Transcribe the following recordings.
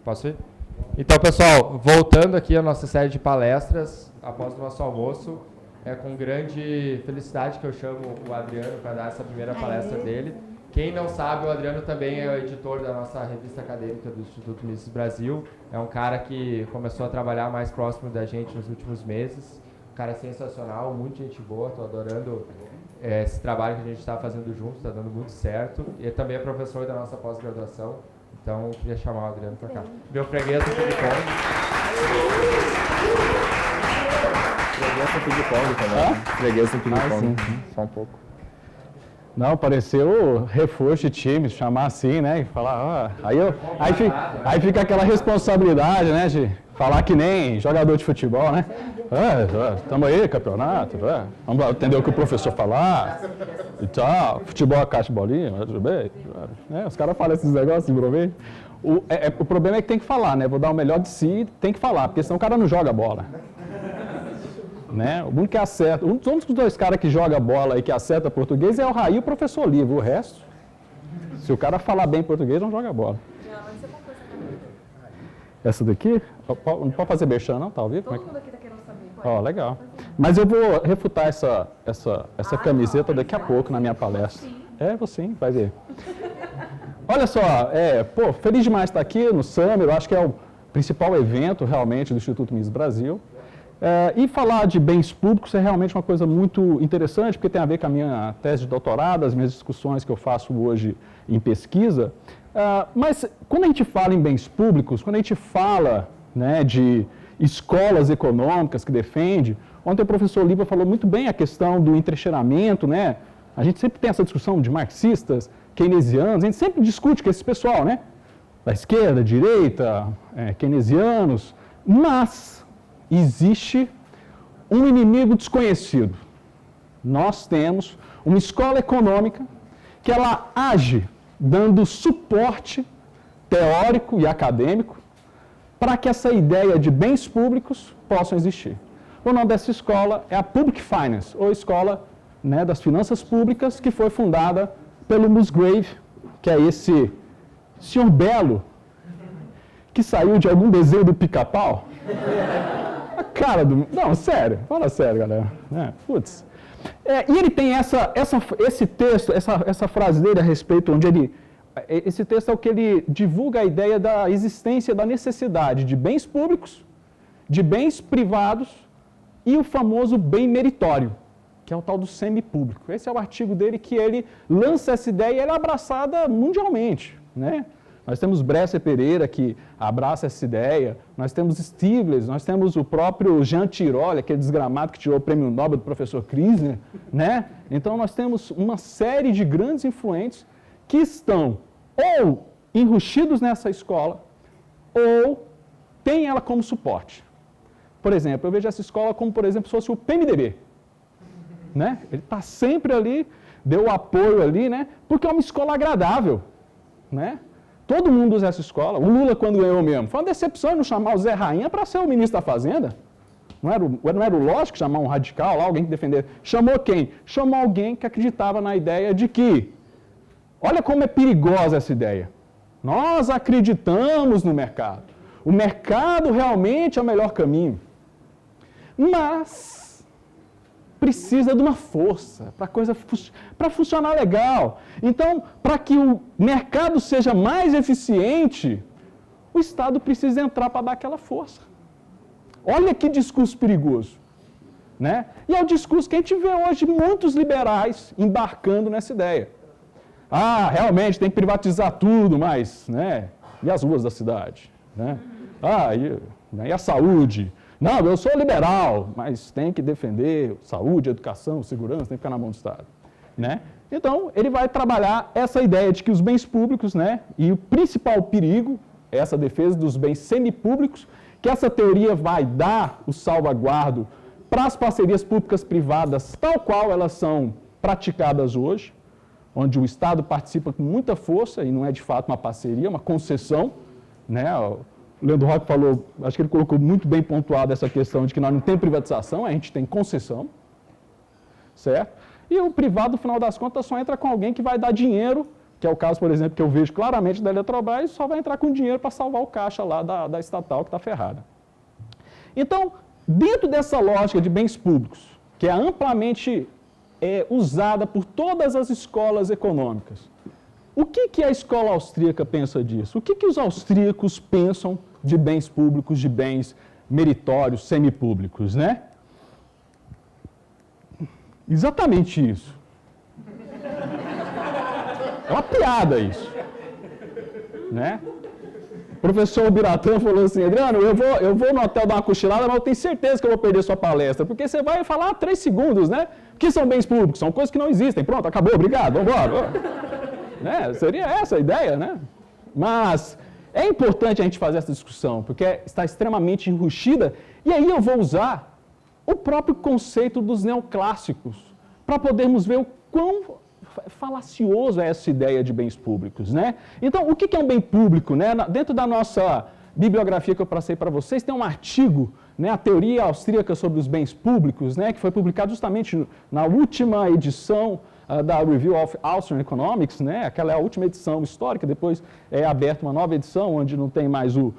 Posso ir? Então, pessoal, voltando aqui à nossa série de palestras, após o nosso almoço, é com grande felicidade que eu chamo o Adriano para dar essa primeira palestra dele. Quem não sabe, o Adriano também é o editor da nossa revista acadêmica do Instituto Mises Brasil. É um cara que começou a trabalhar mais próximo da gente nos últimos meses. Um cara sensacional, muito gente boa, estou adorando esse trabalho que a gente está fazendo junto, está dando muito certo. E também é professor da nossa pós-graduação. Então, eu queria chamar o Adriano para cá. Meu freguês no ping-pong. Freguês no ping-pong também. Freguês no ping-pong. Só um pouco. Não, pareceu reforço de time, chamar assim, né? E falar, aí fica aquela responsabilidade, né? De falar que nem jogador de futebol, né? Estamos aí, campeonato, vamos atender o que o professor falar e tal. Futebol é caixa de bolinha, tudo bem. Os caras falam esses negócios, provavelmente. O problema é que tem que falar, né? Vou dar o melhor de si, tem que falar, porque senão o cara não joga bola. Né? O único que acerta, um dos dois caras que joga bola e que acerta português é o Raí e o professor Livre. O resto, se o cara falar bem português, não joga bola. Essa daqui? Não pode fazer merchan, não? Tá ao vivo? Todo mundo aqui tá querendo saber. Legal. Mas eu vou refutar essa camiseta daqui a pouco na minha palestra. Vou sim, vai ver. Olha só, feliz demais estar aqui no Summer. Eu acho que é o principal evento realmente do Instituto Mises Brasil. E falar de bens públicos é realmente uma coisa muito interessante, porque tem a ver com a minha tese de doutorado, as minhas discussões que eu faço hoje em pesquisa. Mas quando a gente fala em bens públicos, quando a gente fala, né, de escolas econômicas que defende, ontem o professor Liba falou muito bem a questão do entrecheiramento, né? A gente sempre tem essa discussão de marxistas, keynesianos, a gente sempre discute com esse pessoal, né? Da esquerda, direita, keynesianos, mas existe um inimigo desconhecido. Nós temos uma escola econômica que ela age dando suporte teórico e acadêmico para que essa ideia de bens públicos possam existir. O nome dessa escola é a Public Finance, ou Escola, né, das Finanças Públicas, que foi fundada pelo Musgrave, que é esse senhor belo que saiu de algum desenho do Pica-Pau. A cara do... Não, sério. Fala sério, galera. Putz. E ele tem esse texto, essa frase dele a respeito, onde ele... Esse texto é o que ele divulga a ideia da existência da necessidade de bens públicos, de bens privados e o famoso bem meritório, que é o tal do semipúblico. Esse é o artigo dele que ele lança essa ideia e ela é abraçada mundialmente, né? Nós temos Bresser Pereira, que abraça essa ideia, nós temos Stiglitz, nós temos o próprio Jean Tirole, aquele desgramado que tirou o prêmio Nobel do professor Krisner, né? Então nós temos uma série de grandes influentes que estão ou enrustidos nessa escola, ou têm ela como suporte. Por exemplo, eu vejo essa escola como, por exemplo, se fosse o PMDB, né? Ele está sempre ali, deu apoio ali, né? Porque é uma escola agradável, né? Todo mundo usa essa escola. O Lula, quando ganhou mesmo, foi uma decepção não chamar o Zé Rainha para ser o ministro da Fazenda. Não era o lógico chamar um radical lá, alguém que defender. Chamou quem? Chamou alguém que acreditava na ideia de que, olha como é perigosa essa ideia. Nós acreditamos no mercado. O mercado realmente é o melhor caminho. Mas precisa de uma força para funcionar legal. Então, para que o mercado seja mais eficiente, o Estado precisa entrar para dar aquela força. Olha que discurso perigoso, né? E é o discurso que a gente vê hoje muitos liberais embarcando nessa ideia. Realmente tem que privatizar tudo, mas, né? E as ruas da cidade, né? E a saúde? Não, eu sou liberal, mas tem que defender saúde, educação, segurança, tem que ficar na mão do Estado, né? Então, ele vai trabalhar essa ideia de que os bens públicos, né, e o principal perigo, essa defesa dos bens semipúblicos, que essa teoria vai dar o salvaguardo para as parcerias públicas-privadas, tal qual elas são praticadas hoje, onde o Estado participa com muita força, e não é de fato uma parceria, é uma concessão, né? O Leandro Roque falou, acho que ele colocou muito bem pontuado essa questão de que nós não temos privatização, a gente tem concessão, certo? E o privado, no final das contas, só entra com alguém que vai dar dinheiro que é o caso, por exemplo, que eu vejo claramente da Eletrobras, só vai entrar com dinheiro para salvar o caixa lá da estatal que está ferrada. Então, dentro dessa lógica de bens públicos, que é amplamente usada por todas as escolas econômicas, o que a escola austríaca pensa disso? O que os austríacos pensam de bens públicos, de bens meritórios, semipúblicos, né? Exatamente isso. É uma piada isso, né? O professor Biratã falou assim, Adriano, eu vou no hotel dar uma cochilada, mas eu tenho certeza que eu vou perder sua palestra, porque você vai falar 3 segundos, né? O que são bens públicos? São coisas que não existem. Pronto, acabou, obrigado, vamos embora. Né? Seria essa a ideia, né? Mas é importante a gente fazer essa discussão, porque está extremamente enrustida, e aí eu vou usar o próprio conceito dos neoclássicos, para podermos ver o quão falacioso é essa ideia de bens públicos, né? Então, o que é um bem público, né? Dentro da nossa bibliografia que eu passei para vocês, tem um artigo, né, a teoria austríaca sobre os bens públicos, né, que foi publicado justamente na última edição da Review of Austrian Economics, né, aquela é a última edição histórica, depois é aberta uma nova edição, onde não tem mais o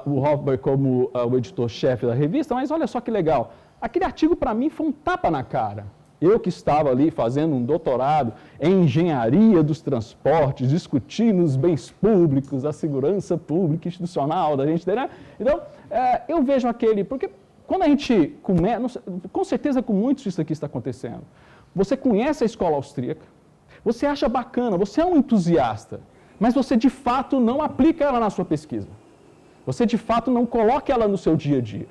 Hofbauer como o editor-chefe da revista, mas olha só que legal, aquele artigo para mim foi um tapa na cara. Eu que estava ali fazendo um doutorado em engenharia dos transportes, discutindo os bens públicos, a segurança pública institucional da gente, né? Então, eu vejo aquele, porque quando a gente começa, com certeza com muitos isso aqui está acontecendo, você conhece a escola austríaca, você acha bacana, você é um entusiasta, mas você de fato não aplica ela na sua pesquisa. Você de fato não coloca ela no seu dia a dia.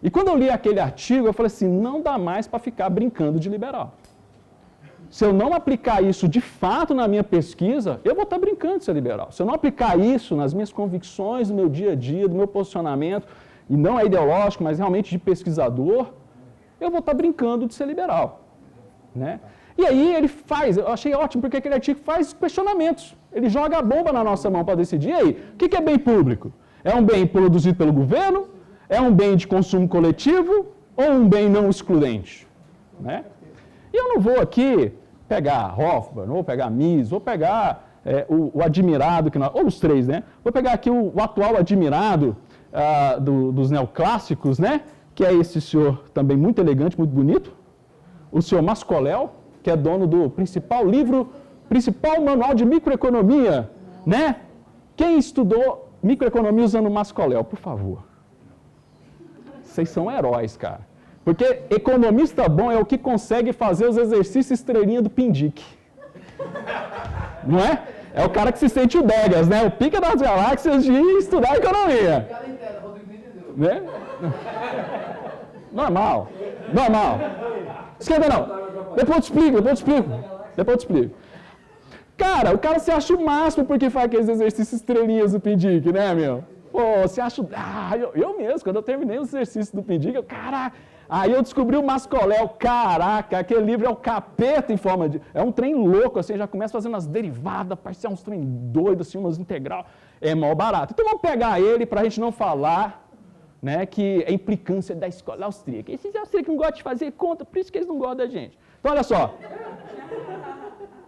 E quando eu li aquele artigo, eu falei assim, não dá mais para ficar brincando de liberal. Se eu não aplicar isso de fato na minha pesquisa, eu vou estar brincando de ser liberal. Se eu não aplicar isso nas minhas convicções, no meu dia a dia, do meu posicionamento, e não é ideológico, mas realmente de pesquisador, eu vou estar brincando de ser liberal. Né? E aí ele faz, eu achei ótimo, porque aquele artigo faz questionamentos. Ele joga a bomba na nossa mão para decidir. E aí, o que é bem público? É um bem produzido pelo governo? É um bem de consumo coletivo ou um bem não excludente? Né? E eu não vou aqui pegar Hofbauer, não vou pegar Mises, vou pegar o admirado, ou os três, né? Vou pegar aqui o atual admirado dos neoclássicos, né? Que é esse senhor também muito elegante, muito bonito, o senhor Mascoléu, que é dono do principal manual de microeconomia, né? Quem estudou microeconomia usando Mascoléu, por favor. Vocês são heróis, cara. Porque economista bom é o que consegue fazer os exercícios estrelinha do Pindic. Não é? É o cara que se sente o Degas, né? O pica das galáxias de estudar economia. Né? Normal. Esquenta não. Depois eu te explico. Cara, o cara se acha o máximo porque faz aqueles exercícios estrelinhas do Pindic, né, meu? Pô, você acha... eu mesmo, quando eu terminei os exercícios do Pindic, aí eu descobri o Mascoléu, caraca, aquele livro é o capeta em forma de... É um trem louco, assim, já começa fazendo umas derivadas, parece uns trem doidos, assim, umas integral, é mal barato. Então vamos pegar ele para a gente não falar, né, que é implicância da escola austríaca. Esses austríacos não gostam de fazer conta, por isso que eles não gostam da gente. Então olha só.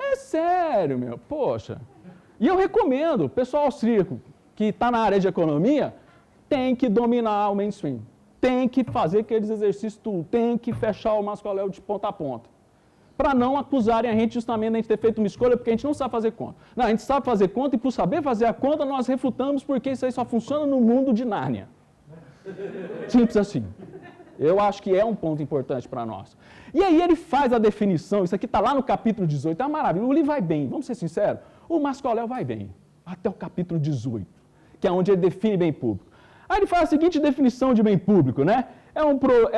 É sério, meu, poxa. E eu recomendo, o pessoal austríaco, que está na área de economia, tem que dominar o mainstream, tem que fazer aqueles exercícios tudo, tem que fechar o Mascoléu de ponta a ponta, para não acusarem a gente justamente de a gente ter feito uma escolha porque a gente não sabe fazer conta. Não, a gente sabe fazer conta e por saber fazer a conta nós refutamos porque isso aí só funciona no mundo de Nárnia. Simples assim. Eu acho que é um ponto importante para nós. E aí ele faz a definição, isso aqui está lá no capítulo 18, é uma maravilha, o livro vai bem, vamos ser sinceros, o Mascoléu vai bem, até o capítulo 18. Que é onde ele define bem público. Aí ele faz a seguinte definição de bem público, né? É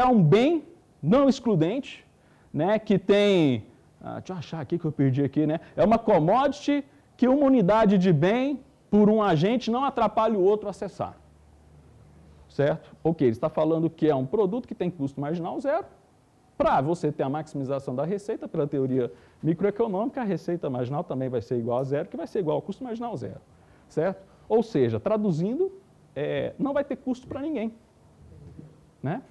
um bem não excludente, né? Que tem... deixa eu achar aqui que eu perdi aqui, né? É uma commodity que uma unidade de bem, por um agente, não atrapalha o outro a acessar. Certo? Ok, ele está falando que é um produto que tem custo marginal zero. Para você ter a maximização da receita, pela teoria microeconômica, a receita marginal também vai ser igual a zero, que vai ser igual ao custo marginal zero. Certo? Ou seja, traduzindo, não vai ter custo para ninguém. Né?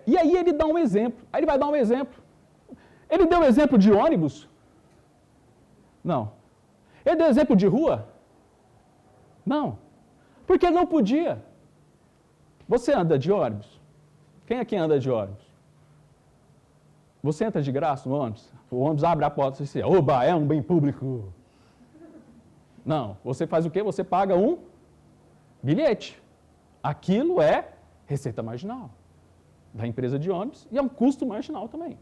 E aí ele dá um exemplo. Ele vai dar um exemplo. Ele deu o exemplo de ônibus. Não. Ele deu exemplo de rua? Não. Porque não podia. Você anda de ônibus? Quem aqui anda de ônibus? Você entra de graça no ônibus? O ônibus abre a porta e você diz, oba, é um bem público. Não. Você faz o quê? Você paga um bilhete. Aquilo é receita marginal da empresa de ônibus e é um custo marginal também.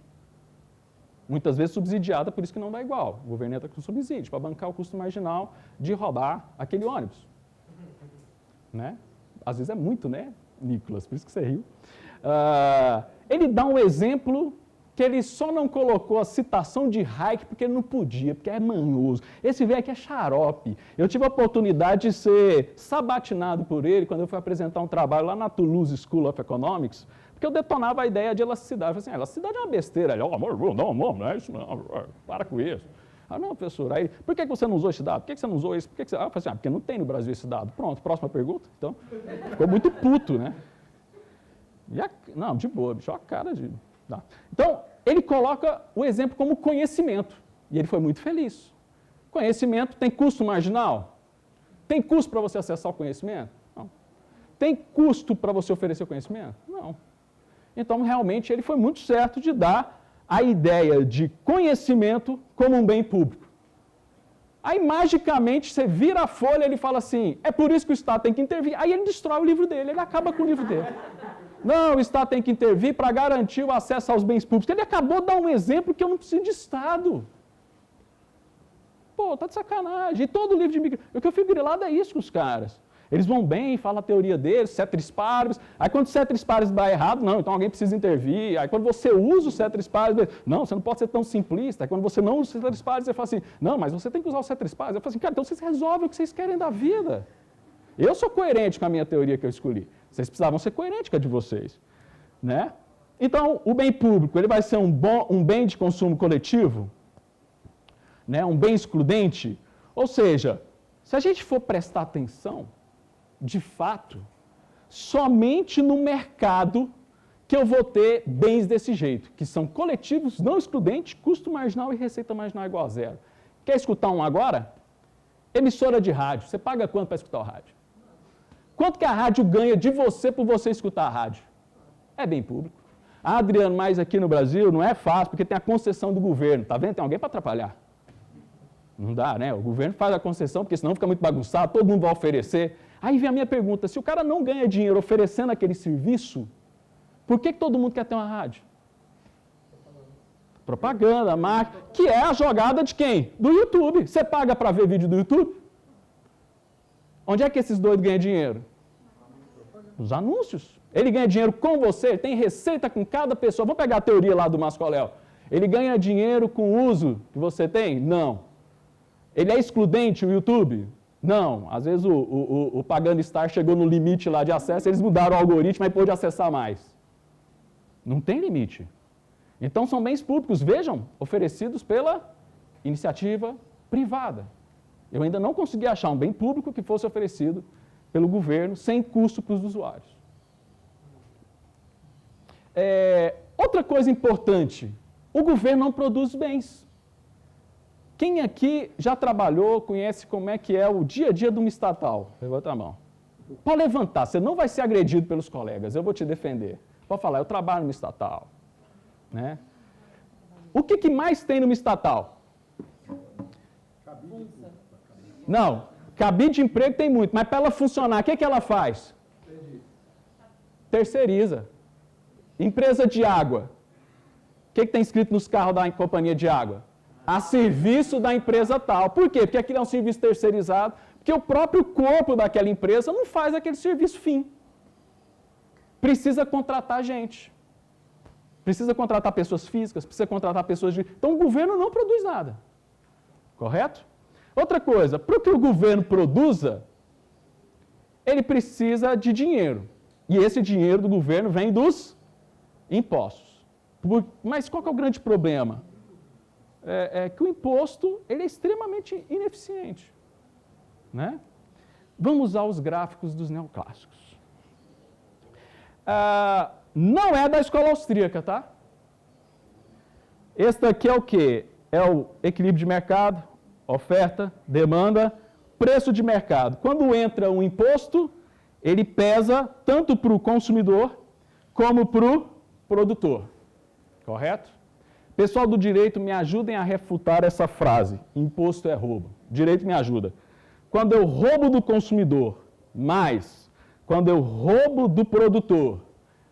Muitas vezes subsidiada, por isso que não dá igual. O governo entra com subsídio para bancar o custo marginal de roubar aquele ônibus. Né? Às vezes é muito, né, Nicolas? Por isso que você riu. Ele dá um exemplo que ele só não colocou a citação de Hayek porque ele não podia, porque é manhoso. Esse velho aqui é xarope. Eu tive a oportunidade de ser sabatinado por ele quando eu fui apresentar um trabalho lá na Toulouse School of Economics, porque eu detonava a ideia de elasticidade. Eu falei assim, elasticidade é uma besteira. Ele, não é isso não, para com isso. Ah, não, professor, aí, por que você não usou esse dado? Por que você não usou isso? Por que você... eu falei assim, porque não tem no Brasil esse dado. Pronto, próxima pergunta. Então, ficou muito puto, né? Não, de boa, bicho, a cara de... Tá. Então, ele coloca o exemplo como conhecimento, e ele foi muito feliz. Conhecimento tem custo marginal? Tem custo para você acessar o conhecimento? Não. Tem custo para você oferecer o conhecimento? Não. Então, realmente, ele foi muito certo de dar a ideia de conhecimento como um bem público. Aí, magicamente, você vira a folha e ele fala assim, é por isso que o Estado tem que intervir. Aí ele destrói o livro dele, ele acaba com o livro dele. Não, o Estado tem que intervir para garantir o acesso aos bens públicos. Ele acabou de dar um exemplo que eu não preciso de Estado. Pô, tá de sacanagem. E todo livro de migração... O que eu fico grilado é isso com os caras. Eles vão bem, falam a teoria deles, ceteris paribus. Aí quando o ceteris paribus dá errado, não, então alguém precisa intervir. Aí quando você usa o ceteris paribus, não, você não pode ser tão simplista. Aí quando você não usa o ceteris paribus, você fala assim, não, mas você tem que usar o ceteris paribus. Eu falo assim, cara, então vocês resolvem o que vocês querem da vida. Eu sou coerente com a minha teoria que eu escolhi. Vocês precisavam ser coerentes com a de vocês. Né? Então, o bem público, ele vai ser um bem de consumo coletivo? Né? Um bem excludente? Ou seja, se a gente for prestar atenção, de fato, somente no mercado que eu vou ter bens desse jeito, que são coletivos, não excludentes, custo marginal e receita marginal igual a zero. Quer escutar um agora? Emissora de rádio. Você paga quanto para escutar o rádio? Quanto que a rádio ganha de você por você escutar a rádio? É bem público. Ah, Adriano, mas aqui no Brasil não é fácil, porque tem a concessão do governo. Tá vendo? Tem alguém para atrapalhar. Não dá, né? O governo faz a concessão, porque senão fica muito bagunçado, todo mundo vai oferecer. Aí vem a minha pergunta, se o cara não ganha dinheiro oferecendo aquele serviço, por que todo mundo quer ter uma rádio? Propaganda, marca, que é a jogada de quem? Do YouTube. Você paga para ver vídeo do YouTube? Onde é que esses doidos ganham dinheiro? Nos anúncios. Ele ganha dinheiro com você, ele tem receita com cada pessoa. Vamos pegar a teoria lá do Mascoléu. Ele ganha dinheiro com o uso que você tem? Não. Ele é excludente, o YouTube? Não. Às vezes o Pagando Star chegou no limite lá de acesso, eles mudaram o algoritmo e pôde acessar mais. Não tem limite. Então são bens públicos, vejam, oferecidos pela iniciativa privada. Eu ainda não consegui achar um bem público que fosse oferecido pelo governo sem custo para os usuários. Outra coisa importante, o governo não produz bens. Quem aqui já trabalhou, conhece como é que é o dia a dia de uma estatal? Levanta a mão. Pode levantar, você não vai ser agredido pelos colegas, eu vou te defender. Pode falar, eu trabalho numa estatal. Né? O que mais tem numa estatal? Não, cabide de emprego tem muito, mas para ela funcionar, o que ela faz? Terceiriza. Empresa de água. O que tem escrito nos carros da companhia de água? A serviço da empresa tal. Por quê? Porque aquilo é um serviço terceirizado, porque o próprio corpo daquela empresa não faz aquele serviço fim. Precisa contratar gente. Precisa contratar pessoas físicas, precisa contratar pessoas de... Então o governo não produz nada. Correto? Outra coisa, para que o governo produza, ele precisa de dinheiro. E esse dinheiro do governo vem dos impostos. Mas qual que é o grande problema? É que o imposto ele é extremamente ineficiente. Né? Vamos usar os gráficos dos neoclássicos. Não é da escola austríaca, tá? Esse daqui é o quê? É o equilíbrio de mercado, Oferta, demanda, preço de mercado. Quando entra um imposto, ele pesa tanto para o consumidor como para o produtor. Correto? Pessoal do direito, me ajudem a refutar essa frase. Imposto é roubo. Direito me ajuda. Quando eu roubo do consumidor, mais. Quando eu roubo do produtor,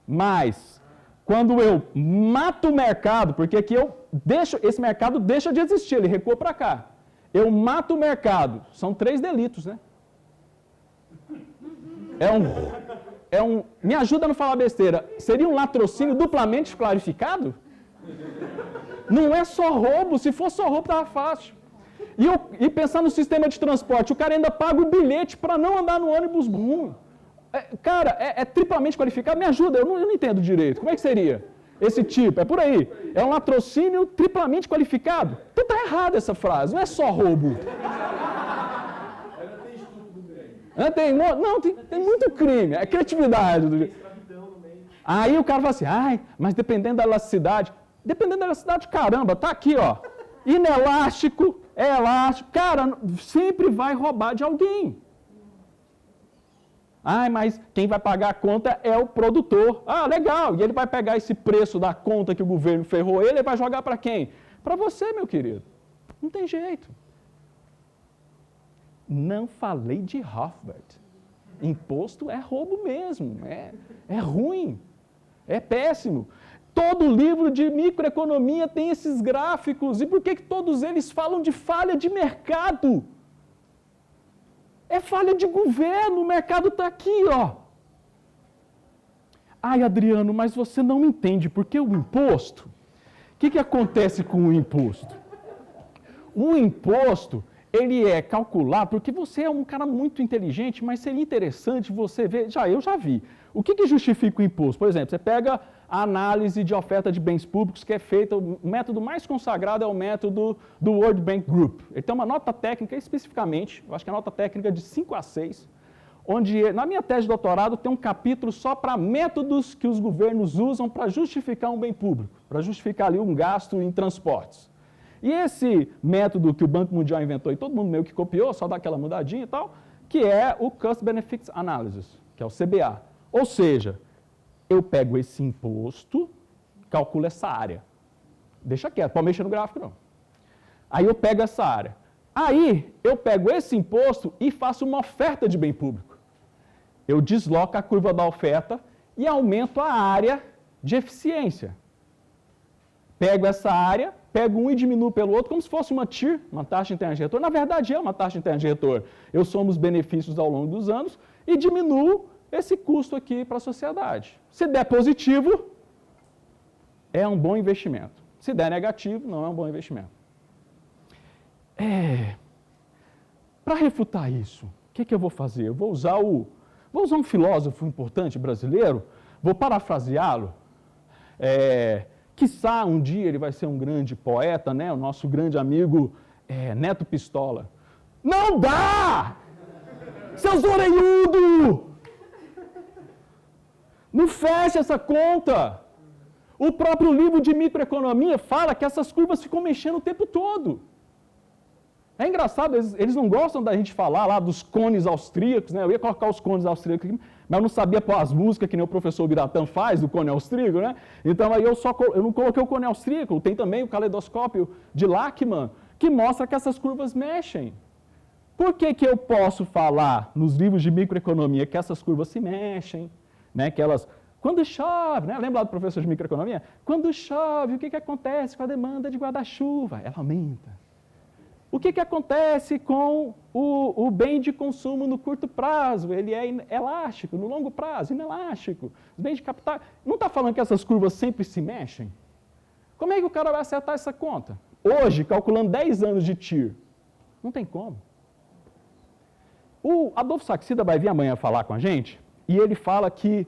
mais. Quando eu mato o mercado, porque aqui esse mercado deixa de existir, ele recua para cá. Eu mato o mercado. São 3 delitos, né? Me ajuda a não falar besteira. Seria um latrocínio duplamente clarificado? Não é só roubo. Se fosse só roubo, estava fácil. E pensar no sistema de transporte, o cara ainda paga o bilhete para não andar no ônibus ruim. Cara, é triplamente qualificado. Me ajuda, eu não entendo direito. Como é que seria? Esse tipo, é por aí. É um latrocínio triplamente qualificado. Então está errada essa frase, não é só roubo. Tem muito crime, é criatividade. Aí o cara fala assim, mas dependendo da elasticidade. Dependendo da elasticidade, caramba, tá aqui, ó. Inelástico, é elástico. Cara, sempre vai roubar de alguém. Mas quem vai pagar a conta é o produtor. Legal. E ele vai pegar esse preço da conta que o governo ferrou ele vai jogar para quem? Para você, meu querido. Não tem jeito. Não falei de Rothbard. Imposto é roubo mesmo. É ruim. É péssimo. Todo livro de microeconomia tem esses gráficos. E por que todos eles falam de falha de mercado? É falha de governo, o mercado está aqui, ó. Adriano, mas você não entende, porque o imposto, o que acontece com o imposto? O imposto, ele é calculado, porque você é um cara muito inteligente, mas seria interessante você ver, eu já vi. O que justifica o imposto? Por exemplo, você pega a análise de oferta de bens públicos que é feita, o método mais consagrado é o método do World Bank Group. Ele tem uma nota técnica especificamente, eu acho que é a nota técnica de 5 a 6, onde na minha tese de doutorado tem um capítulo só para métodos que os governos usam para justificar um bem público, para justificar ali um gasto em transportes. E esse método que o Banco Mundial inventou e todo mundo meio que copiou, só dá aquela mudadinha e tal, que é o Cost Benefits Analysis, que é o CBA. Ou seja, eu pego esse imposto, calculo essa área. Deixa quieto, pode mexer no gráfico não. Aí eu pego essa área. Aí eu pego esse imposto e faço uma oferta de bem público. Eu desloco a curva da oferta e aumento a área de eficiência. Pego essa área, pego um e diminuo pelo outro, como se fosse uma TIR, uma taxa interna de retorno. Na verdade, é uma taxa interna de retorno. Eu somo os benefícios ao longo dos anos e diminuo esse custo aqui para a sociedade. Se der positivo, é um bom investimento. Se der negativo, não é um bom investimento. Para refutar isso, o que eu vou fazer? Eu vou usar um filósofo importante brasileiro, vou parafraseá-lo. Quiçá um dia ele vai ser um grande poeta, né? O nosso grande amigo Neto Pistola. Não dá! Seus orelhudos! Não fecha essa conta. O próprio livro de microeconomia fala que essas curvas ficam mexendo o tempo todo. É engraçado, eles não gostam da gente falar lá dos cones austríacos, né? Eu ia colocar os cones austríacos aqui, mas eu não sabia pôr as músicas que nem o professor Biratã faz do cone austríaco, né? Então aí eu não coloquei o cone austríaco, tem também o caleidoscópio de Lachmann, que mostra que essas curvas mexem. Por que eu posso falar nos livros de microeconomia que essas curvas se mexem? Né, que elas, quando chove, né, lembra lá do professor de microeconomia? Quando chove, o que acontece com a demanda de guarda-chuva? Ela aumenta. O que acontece com o bem de consumo no curto prazo? Ele é elástico, no longo prazo, inelástico. Os bens de capital. Não está falando que essas curvas sempre se mexem? Como é que o cara vai acertar essa conta? Hoje, calculando 10 anos de TIR, não tem como. O Adolfo Saxida vai vir amanhã falar com a gente. E ele fala que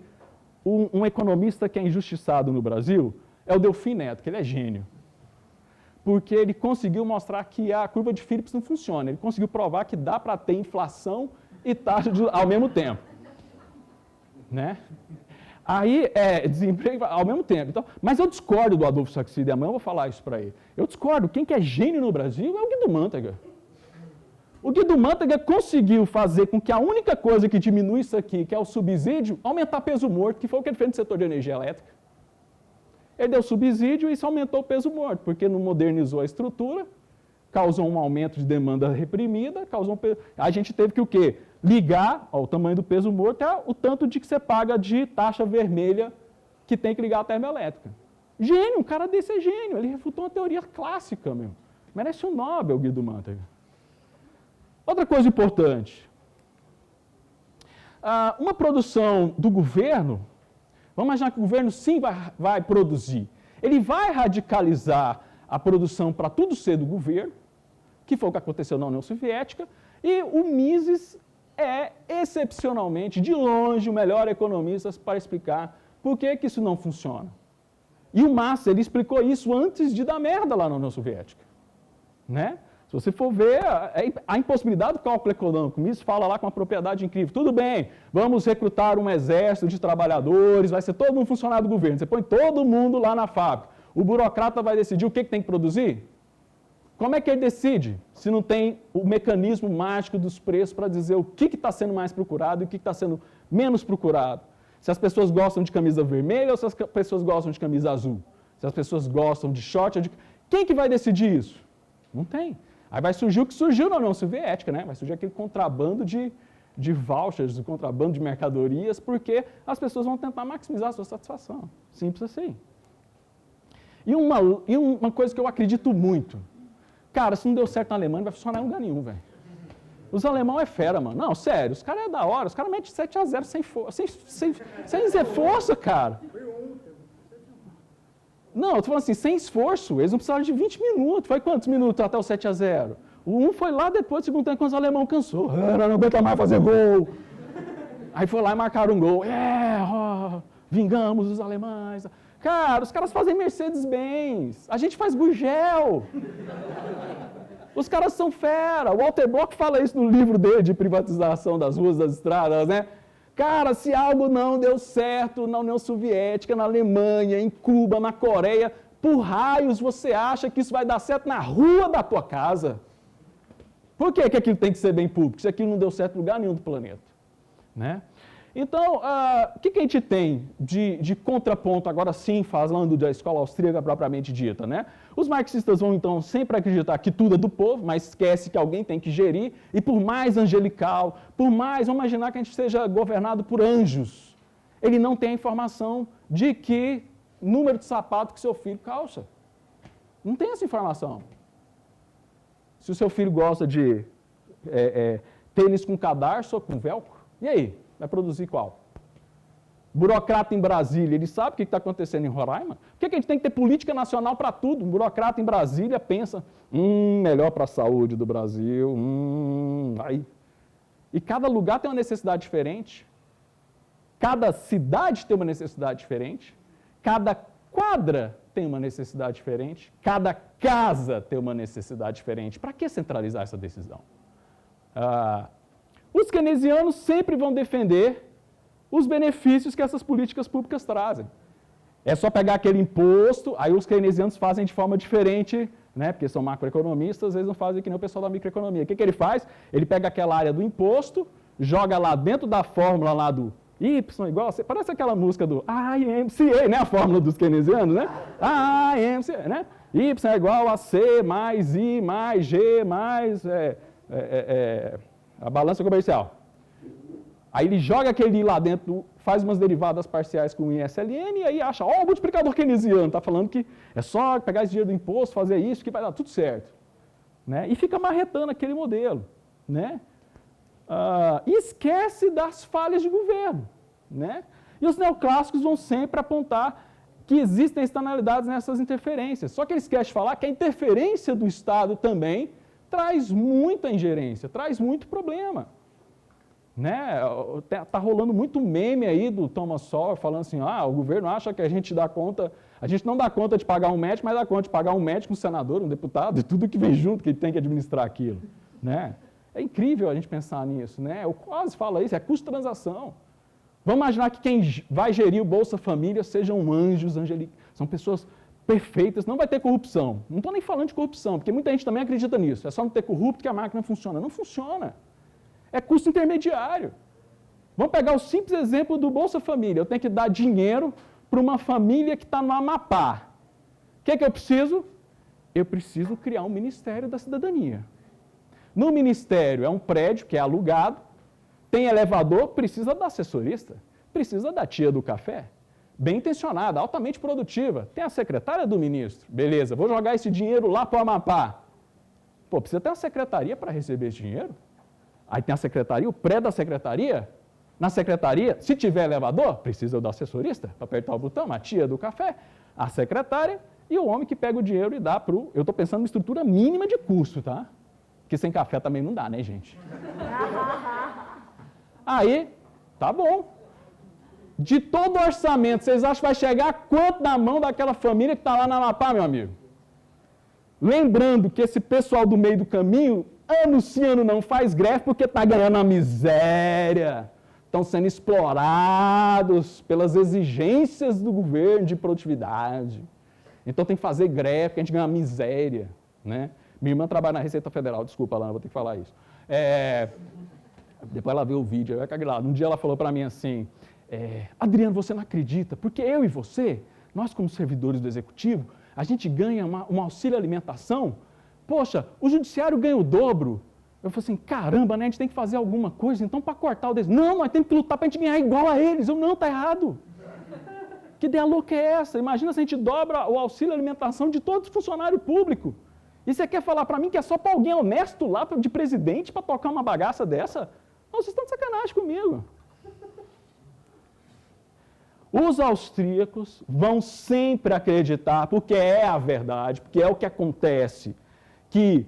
um economista que é injustiçado no Brasil é o Delfim Neto, que ele é gênio. Porque ele conseguiu mostrar que a curva de Phillips não funciona. Ele conseguiu provar que dá para ter inflação e taxa ao mesmo tempo. Né? Aí, desemprego ao mesmo tempo. Então, mas eu discordo do Adolfo Saxida, e amanhã eu vou falar isso para ele. Eu discordo. Quem que é gênio no Brasil é o Guido Mantega. O Guido Mantega conseguiu fazer com que a única coisa que diminui isso aqui, que é o subsídio, aumentar peso morto, que foi o que ele fez no setor de energia elétrica. Ele deu subsídio e isso aumentou o peso morto, porque não modernizou a estrutura, causou um aumento de demanda reprimida, a gente teve que o quê? Ligar, ó, o tamanho do peso morto é o tanto de que você paga de taxa vermelha que tem que ligar a termoelétrica. Gênio, um cara desse é gênio, ele refutou uma teoria clássica, meu. Merece um Nobel, Guido Mantega. Outra coisa importante, uma produção do governo, vamos imaginar que o governo sim vai produzir, ele vai radicalizar a produção para tudo ser do governo, que foi o que aconteceu na União Soviética, e o Mises é excepcionalmente, de longe, o melhor economista para explicar por que isso não funciona. E o Massa, ele explicou isso antes de dar merda lá na União Soviética, né? Se você for ver a impossibilidade do cálculo econômico, o Mises fala lá com uma propriedade incrível. Tudo bem, vamos recrutar um exército de trabalhadores, vai ser todo mundo funcionário do governo. Você põe todo mundo lá na fábrica. O burocrata vai decidir o que tem que produzir? Como é que ele decide se não tem o mecanismo mágico dos preços para dizer o que está sendo mais procurado e o que está sendo menos procurado? Se as pessoas gostam de camisa vermelha ou se as pessoas gostam de camisa azul? Se as pessoas gostam de short ou de... Quem que vai decidir isso? Não tem. Aí vai surgir o que surgiu na União Soviética, né? Vai surgir aquele contrabando de vouchers, o contrabando de mercadorias, porque as pessoas vão tentar maximizar a sua satisfação. Simples assim. E uma coisa que eu acredito muito, cara, se não deu certo na Alemanha, não vai funcionar em lugar nenhum, velho. Os alemão é fera, mano. Não, sério, os caras é da hora, os caras metem 7-0 sem dizer força, cara. Não, eu tô falando assim, sem esforço, eles não precisaram de 20 minutos. Foi quantos minutos até o 7-0? O 1 foi lá depois do segundo tempo, quando os alemão cansou. Não aguenta mais fazer gol. Aí foi lá e marcaram um gol. Vingamos os alemães. Cara, os caras fazem Mercedes-Benz. A gente faz Gurgel. Os caras são fera. O Walter Block fala isso no livro dele de privatização das ruas, das estradas, né? Cara, se algo não deu certo na União Soviética, na Alemanha, em Cuba, na Coreia, por raios você acha que isso vai dar certo na rua da tua casa? Por que aquilo tem que ser bem público? Se aquilo não deu certo em lugar nenhum do planeta, né? Então, o que a gente tem de contraponto, agora sim, falando da escola austríaca propriamente dita, né? Os marxistas vão, então, sempre acreditar que tudo é do povo, mas esquece que alguém tem que gerir, e por mais angelical, vamos imaginar que a gente seja governado por anjos, ele não tem a informação de que número de sapato que seu filho calça. Não tem essa informação. Se o seu filho gosta de tênis com cadarço ou com velcro, e aí? Vai produzir qual? Burocrata em Brasília, ele sabe o que está acontecendo em Roraima? Por que a gente tem que ter política nacional para tudo? Um burocrata em Brasília pensa, melhor para a saúde do Brasil, aí. E cada lugar tem uma necessidade diferente, cada cidade tem uma necessidade diferente, cada quadra tem uma necessidade diferente, cada casa tem uma necessidade diferente. Para que centralizar essa decisão? Os keynesianos sempre vão defender os benefícios que essas políticas públicas trazem. É só pegar aquele imposto, aí os keynesianos fazem de forma diferente, né? Porque são macroeconomistas, eles não fazem que nem o pessoal da microeconomia. O que ele faz? Ele pega aquela área do imposto, joga lá dentro da fórmula lá do Y igual, parece aquela música do IMCA, né? A fórmula dos keynesianos, né? IMCA, né? Y é igual a C mais I mais G mais a balança comercial. Aí ele joga aquele I lá dentro, faz umas derivadas parciais com ISLN e aí acha, o multiplicador keynesiano, está falando que é só pegar esse dinheiro do imposto, fazer isso, que vai dar tudo certo. Né? E fica marretando aquele modelo. Né? E esquece das falhas de governo. Né? E os neoclássicos vão sempre apontar que existem externalidades nessas interferências. Só que eles esquecem de falar que a interferência do Estado também traz muita ingerência, traz muito problema. Né? Tá rolando muito meme aí do Thomas Sowell falando assim, o governo acha que a gente não dá conta de pagar um médico, mas dá conta de pagar um médico, um senador, um deputado, e tudo que vem junto, que ele tem que administrar aquilo. Né? É incrível a gente pensar nisso. Né? Eu quase falo isso, é custo-transação. Vamos imaginar que quem vai gerir o Bolsa Família sejam anjos, são pessoas perfeitas, não vai ter corrupção. Não estou nem falando de corrupção, porque muita gente também acredita nisso. É só não ter corrupto que a máquina funciona. Não funciona. É custo intermediário. Vamos pegar o simples exemplo do Bolsa Família. Eu tenho que dar dinheiro para uma família que está no Amapá. O que é que eu preciso? Eu preciso criar um Ministério da Cidadania. No Ministério é um prédio que é alugado, tem elevador, precisa da assessorista, precisa da tia do café, bem intencionada, altamente produtiva. Tem a secretária do ministro, beleza, vou jogar esse dinheiro lá para o Amapá. Pô, precisa ter uma secretaria para receber esse dinheiro? Aí tem a secretaria, o pré da secretaria. Na secretaria, se tiver elevador, precisa da assessorista para apertar o botão, a tia do café, a secretária e o homem que pega o dinheiro e dá para o... Eu estou pensando em estrutura mínima de custo, tá? Porque sem café também não dá, né, gente? Aí, tá bom. De todo o orçamento, vocês acham que vai chegar quanto na mão daquela família que está lá na Amapá, meu amigo? Lembrando que esse pessoal do meio do caminho, ano sim, ano não, faz greve porque está ganhando a miséria. Estão sendo explorados pelas exigências do governo de produtividade. Então tem que fazer greve porque a gente ganha uma miséria, né? Minha irmã trabalha na Receita Federal, desculpa, Lana, vou ter que falar isso. Depois ela viu o vídeo, vai cagar lá. Um dia ela falou para mim assim, Adriano, você não acredita, porque eu e você, nós como servidores do Executivo, a gente ganha um auxílio alimentação, poxa, o Judiciário ganha o dobro. Eu falei assim, caramba, né, a gente tem que fazer alguma coisa, então para cortar o desenho. Não, nós temos que lutar para a gente ganhar igual a eles. Eu, não, está errado. Que ideia louca é essa? Imagina se a gente dobra o auxílio alimentação de todos os funcionários públicos. E você quer falar para mim que é só para alguém honesto lá, de presidente, para tocar uma bagaça dessa? Não, vocês estão de sacanagem comigo. Os austríacos vão sempre acreditar, porque é a verdade, porque é o que acontece, que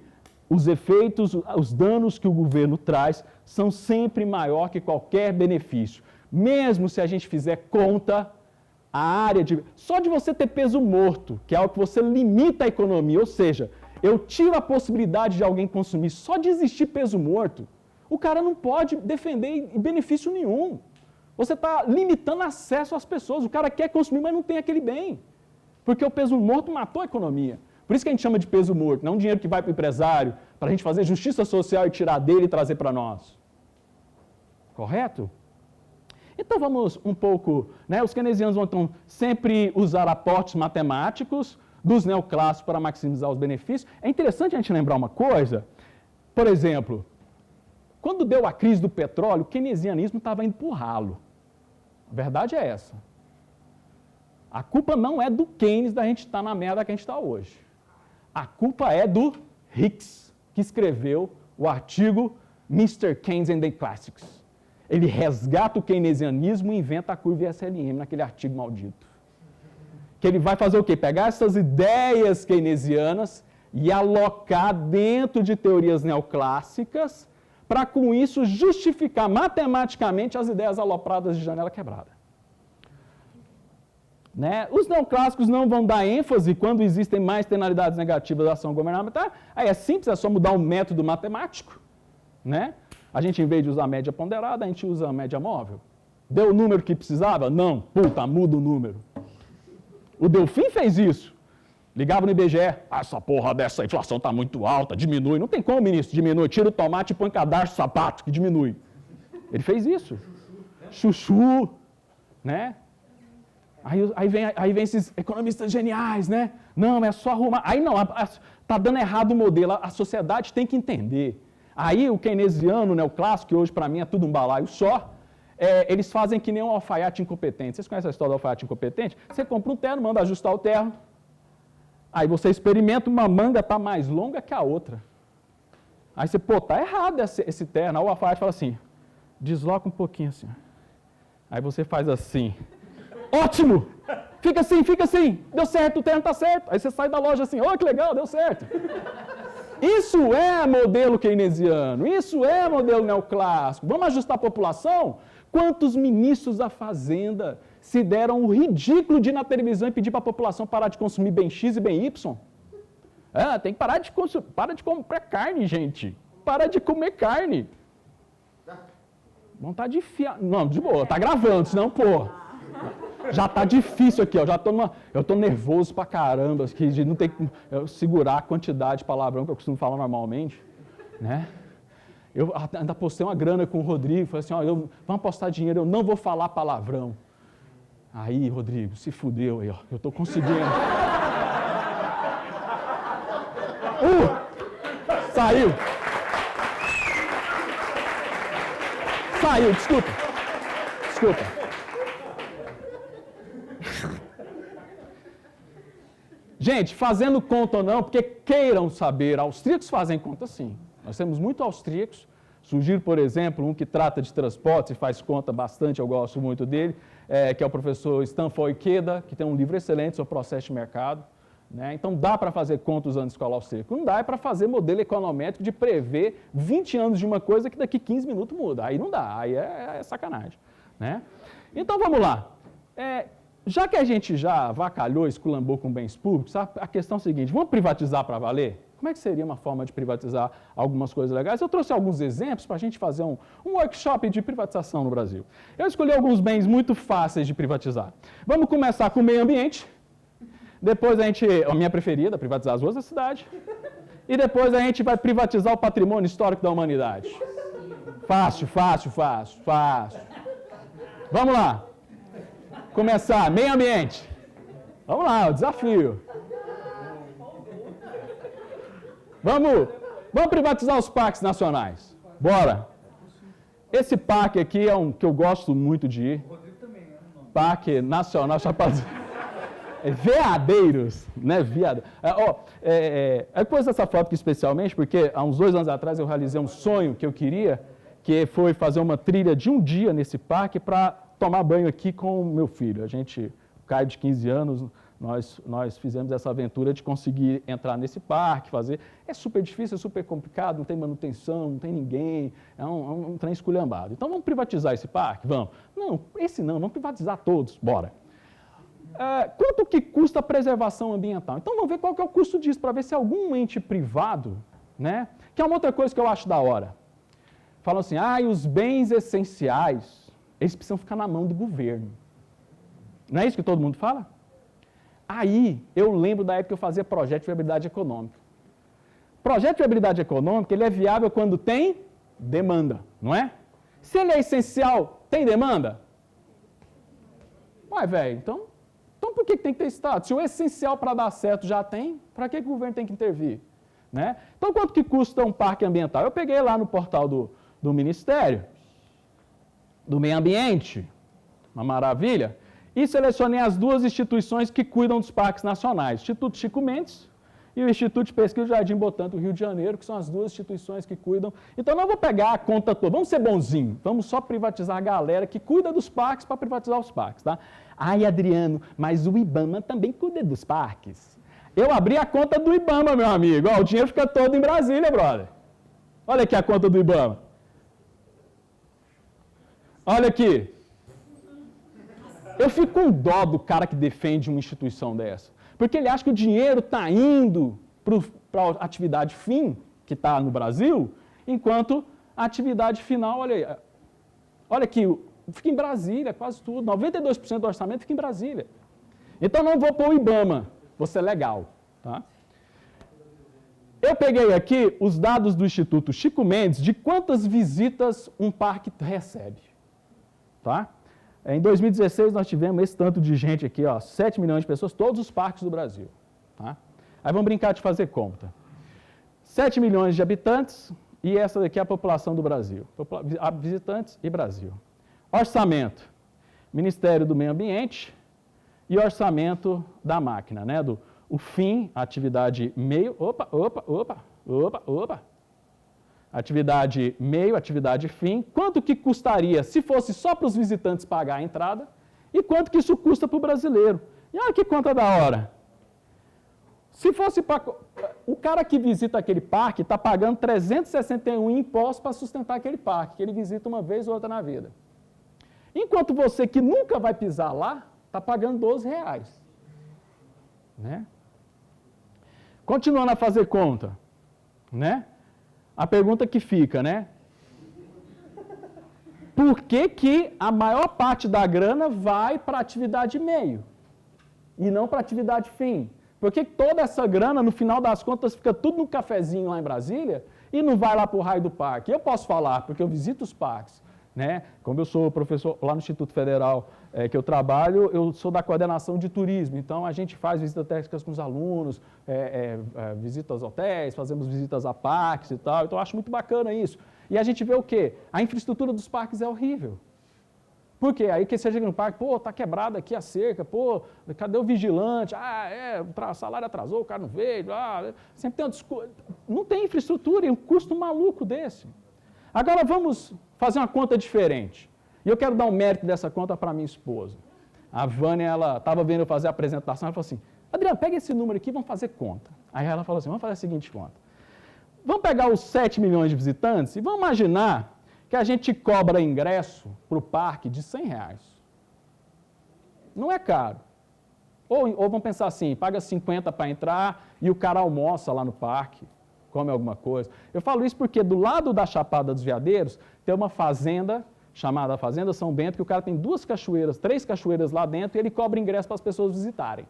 os efeitos, os danos que o governo traz são sempre maior que qualquer benefício. Mesmo se a gente fizer conta, a área de... Só de você ter peso morto, que é algo que você limita a economia, ou seja, eu tiro a possibilidade de alguém consumir só de existir peso morto, o cara não pode defender em benefício nenhum. Você está limitando acesso às pessoas. O cara quer consumir, mas não tem aquele bem. Porque o peso morto matou a economia. Por isso que a gente chama de peso morto. Não é um dinheiro que vai para o empresário, para a gente fazer justiça social e tirar dele e trazer para nós. Correto? Então vamos um pouco... Né, os keynesianos vão então, sempre usar aportes matemáticos dos neoclássicos para maximizar os benefícios. É interessante a gente lembrar uma coisa. Por exemplo, quando deu a crise do petróleo, o keynesianismo estava indo para o ralo. A verdade é essa. A culpa não é do Keynes da gente estar na merda que a gente está hoje. A culpa é do Hicks, que escreveu o artigo Mr. Keynes and the Classics. Ele resgata o keynesianismo e inventa a curva SLM naquele artigo maldito. Que ele vai fazer o quê? Pegar essas ideias keynesianas e alocar dentro de teorias neoclássicas para, com isso, justificar matematicamente as ideias alopradas de janela quebrada. Né? Os neoclássicos não vão dar ênfase quando existem mais externalidades negativas da ação governamental. Aí é simples, é só mudar o método matemático. Né? A gente, em vez de usar a média ponderada, a gente usa a média móvel. Deu o número que precisava? Não. Puta, muda o número. O Delfim fez isso. Ligava no IBGE, essa porra dessa inflação está muito alta, diminui. Não tem como, ministro, diminui. Tira o tomate e põe cadarço de sapato, que diminui. Ele fez isso. Chuchu, né? Aí vem esses economistas geniais, né? Não, é só arrumar. Aí não, está dando errado o modelo, a sociedade tem que entender. Aí o keynesiano, né, o clássico, que hoje para mim é tudo um balaio só, eles fazem que nem um alfaiate incompetente. Vocês conhecem a história do alfaiate incompetente? Você compra um terno, manda ajustar o terno, aí você experimenta, uma manga está mais longa que a outra. Aí você, pô, tá errado esse terno. Aí o alfaiate fala assim, desloca um pouquinho assim. Aí você faz assim. Ótimo! Fica assim, deu certo, o terno está certo. Aí você sai da loja assim, oh, que legal, deu certo. Isso é modelo keynesiano, isso é modelo neoclássico. Vamos ajustar a população? Quantos ministros da Fazenda se deram o ridículo de ir na televisão e pedir para a população parar de consumir bem X e bem Y? Tem que parar de consumir, para de comprar carne, gente. Para de comer carne. Vontade de enfiar... Não, de boa, tá gravando, senão, pô. Já tá difícil aqui, ó. Eu tô nervoso pra caramba, que de não ter que segurar a quantidade de palavrão que eu costumo falar normalmente, né? Eu ainda postei uma grana com o Rodrigo, falei assim, ó, vamos apostar dinheiro, eu não vou falar palavrão. Aí, Rodrigo, se fudeu aí, ó, eu tô conseguindo. Saiu. Saiu, desculpa. Gente, fazendo conta ou não, porque queiram saber, austríacos fazem conta sim. Nós temos muito austríacos. Sugiro, por exemplo, um que trata de transportes e faz conta bastante, eu gosto muito dele, que é o professor Stanford Ikeda, que tem um livro excelente sobre processo de mercado. Né? Então, dá para fazer conta usando escola austríaca. Não dá, é para fazer modelo econométrico de prever 20 anos de uma coisa que daqui 15 minutos muda. Aí não dá, aí é sacanagem. Né? Então, vamos lá. Já que a gente já avacalhou, esculambou com bens públicos, a questão é a seguinte, vamos privatizar para valer? Como é que seria uma forma de privatizar algumas coisas legais? Eu trouxe alguns exemplos para a gente fazer um workshop de privatização no Brasil. Eu escolhi alguns bens muito fáceis de privatizar. Vamos começar com o meio ambiente. Depois a minha preferida, privatizar as ruas da cidade. E depois a gente vai privatizar o patrimônio histórico da humanidade. Fácil. Vamos lá. Começar, meio ambiente. Vamos lá, o desafio. Vamos privatizar os parques nacionais. Bora. Esse parque aqui é um que eu gosto muito de ir. Parque Nacional Chapadão. Veadeiros, né? Eu pus essa foto aqui especialmente porque há uns 2 anos atrás eu realizei um sonho que eu queria, que foi fazer uma trilha de um dia nesse parque para tomar banho aqui com o meu filho. A gente, o Caio de 15 anos, nós fizemos essa aventura de conseguir entrar nesse parque, fazer. É super difícil, é super complicado, não tem manutenção, não tem ninguém, é um trem esculhambado. Então vamos privatizar esse parque? Vamos. Não, vamos privatizar todos, bora. Quanto que custa a preservação ambiental? Então vamos ver qual que é o custo disso, para ver se algum ente privado, né? Que é uma outra coisa que eu acho da hora. Falam assim, os bens essenciais, eles precisam ficar na mão do governo. Não é isso que todo mundo fala? Aí eu lembro da época que eu fazia projeto de viabilidade econômica. Projeto de viabilidade econômica, ele é viável quando tem demanda, não é? Se ele é essencial, tem demanda? Ué, velho, então por que tem que ter Estado? Se o essencial para dar certo já tem, para que o governo tem que intervir? Né? Então, quanto que custa um parque ambiental? Eu peguei lá no portal do Ministério, do Meio Ambiente, uma maravilha, e selecionei as 2 instituições que cuidam dos parques nacionais, o Instituto Chico Mendes e o Instituto de Pesquisa do Jardim Botânico do Rio de Janeiro, que são as 2 instituições que cuidam. Então, não vou pegar a conta toda, vamos ser bonzinho, vamos só privatizar a galera que cuida dos parques para privatizar os parques, tá? Ai, Adriano, mas o IBAMA também cuida dos parques. Eu abri a conta do IBAMA, meu amigo, o dinheiro fica todo em Brasília, brother. Olha aqui a conta do IBAMA. Olha aqui. Eu fico com dó do cara que defende uma instituição dessa. Porque ele acha que o dinheiro está indo para a atividade fim, que está no Brasil, enquanto a atividade final, olha aqui, fica em Brasília, quase tudo. 92% do orçamento fica em Brasília. Então não vou pôr o IBAMA, vou ser legal. Tá? Eu peguei aqui os dados do Instituto Chico Mendes de quantas visitas um parque recebe. Tá? Em 2016, nós tivemos esse tanto de gente aqui, 7 milhões de pessoas, todos os parques do Brasil. Tá? Aí vamos brincar de fazer conta. 7 milhões de habitantes e essa daqui é a população do Brasil. Visitantes e Brasil. Orçamento, Ministério do Meio Ambiente e orçamento da máquina, né? O fim, atividade meio, atividade meio, atividade fim, quanto que custaria se fosse só para os visitantes pagar a entrada e quanto que isso custa para o brasileiro. E olha que conta da hora. Se fosse para... O cara que visita aquele parque está pagando 361 impostos para sustentar aquele parque, que ele visita uma vez ou outra na vida. Enquanto você que nunca vai pisar lá, está pagando R$12. Né? Continuando a fazer conta, né? A pergunta que fica, né? por que a maior parte da grana vai para a atividade meio e não para a atividade fim? Por que toda essa grana, no final das contas, fica tudo no cafezinho lá em Brasília e não vai lá para o raio do parque? Eu posso falar, porque eu visito os parques. Né? Como eu sou professor lá no Instituto Federal que eu trabalho, eu sou da coordenação de turismo, então a gente faz visitas técnicas com os alunos, visitas a hotéis, fazemos visitas a parques e tal, então eu acho muito bacana isso. E a gente vê o quê? A infraestrutura dos parques é horrível. Por quê? Aí que você chega no parque, pô, tá quebrada aqui a cerca, pô, cadê o vigilante? O salário atrasou, o cara não veio, sempre tem uma desculpa. Não tem infraestrutura e um custo maluco desse. Agora vamos fazer uma conta diferente. E eu quero dar um mérito dessa conta para minha esposa. A Vânia, ela estava vendo eu fazer a apresentação, ela falou assim, Adriano, pega esse número aqui e vamos fazer conta. Aí ela falou assim, vamos fazer a seguinte conta. Vamos pegar os 7 milhões de visitantes e vamos imaginar que a gente cobra ingresso para o parque de R$100. Não é caro. Ou vamos pensar assim, paga 50 para entrar e o cara almoça lá no parque, come alguma coisa. Eu falo isso porque do lado da Chapada dos Veadeiros tem uma fazenda chamada Fazenda São Bento, que o cara tem 3 cachoeiras lá dentro e ele cobra ingresso para as pessoas visitarem.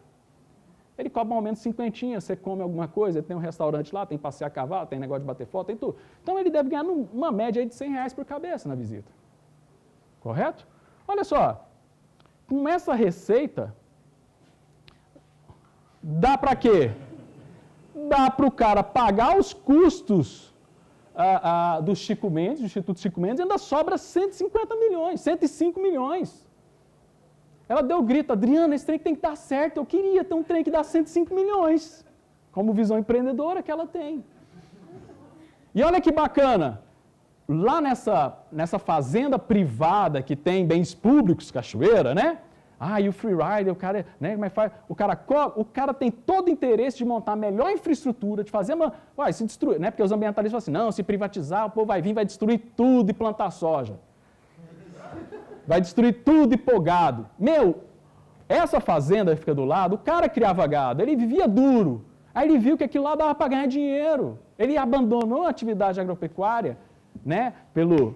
Ele cobra um aumento de 50, você come alguma coisa, tem um restaurante lá, tem passeio a cavalo, tem negócio de bater foto, tem tudo. Então ele deve ganhar uma média aí de R$100 por cabeça na visita. Correto? Olha só, com essa receita, dá para quê? Dá para o cara pagar os custos do Chico Mendes, do Instituto Chico Mendes, e ainda sobra 150 milhões, 105 milhões. Ela deu o grito, Adriana, esse trem tem que dar certo, eu queria ter um trem que dá 105 milhões, como visão empreendedora que ela tem. E olha que bacana, lá nessa fazenda privada que tem bens públicos, cachoeira, né? E o freeride, o cara tem todo o interesse de montar a melhor infraestrutura, de fazer se destruir, né? Porque os ambientalistas falam assim, não, se privatizar, o povo vai vir, vai destruir tudo e plantar soja. Vai destruir tudo e pôr gado. Essa fazenda que fica do lado, o cara criava gado, ele vivia duro. Aí ele viu que aquilo lá dava para ganhar dinheiro. Ele abandonou a atividade agropecuária, né? Pelo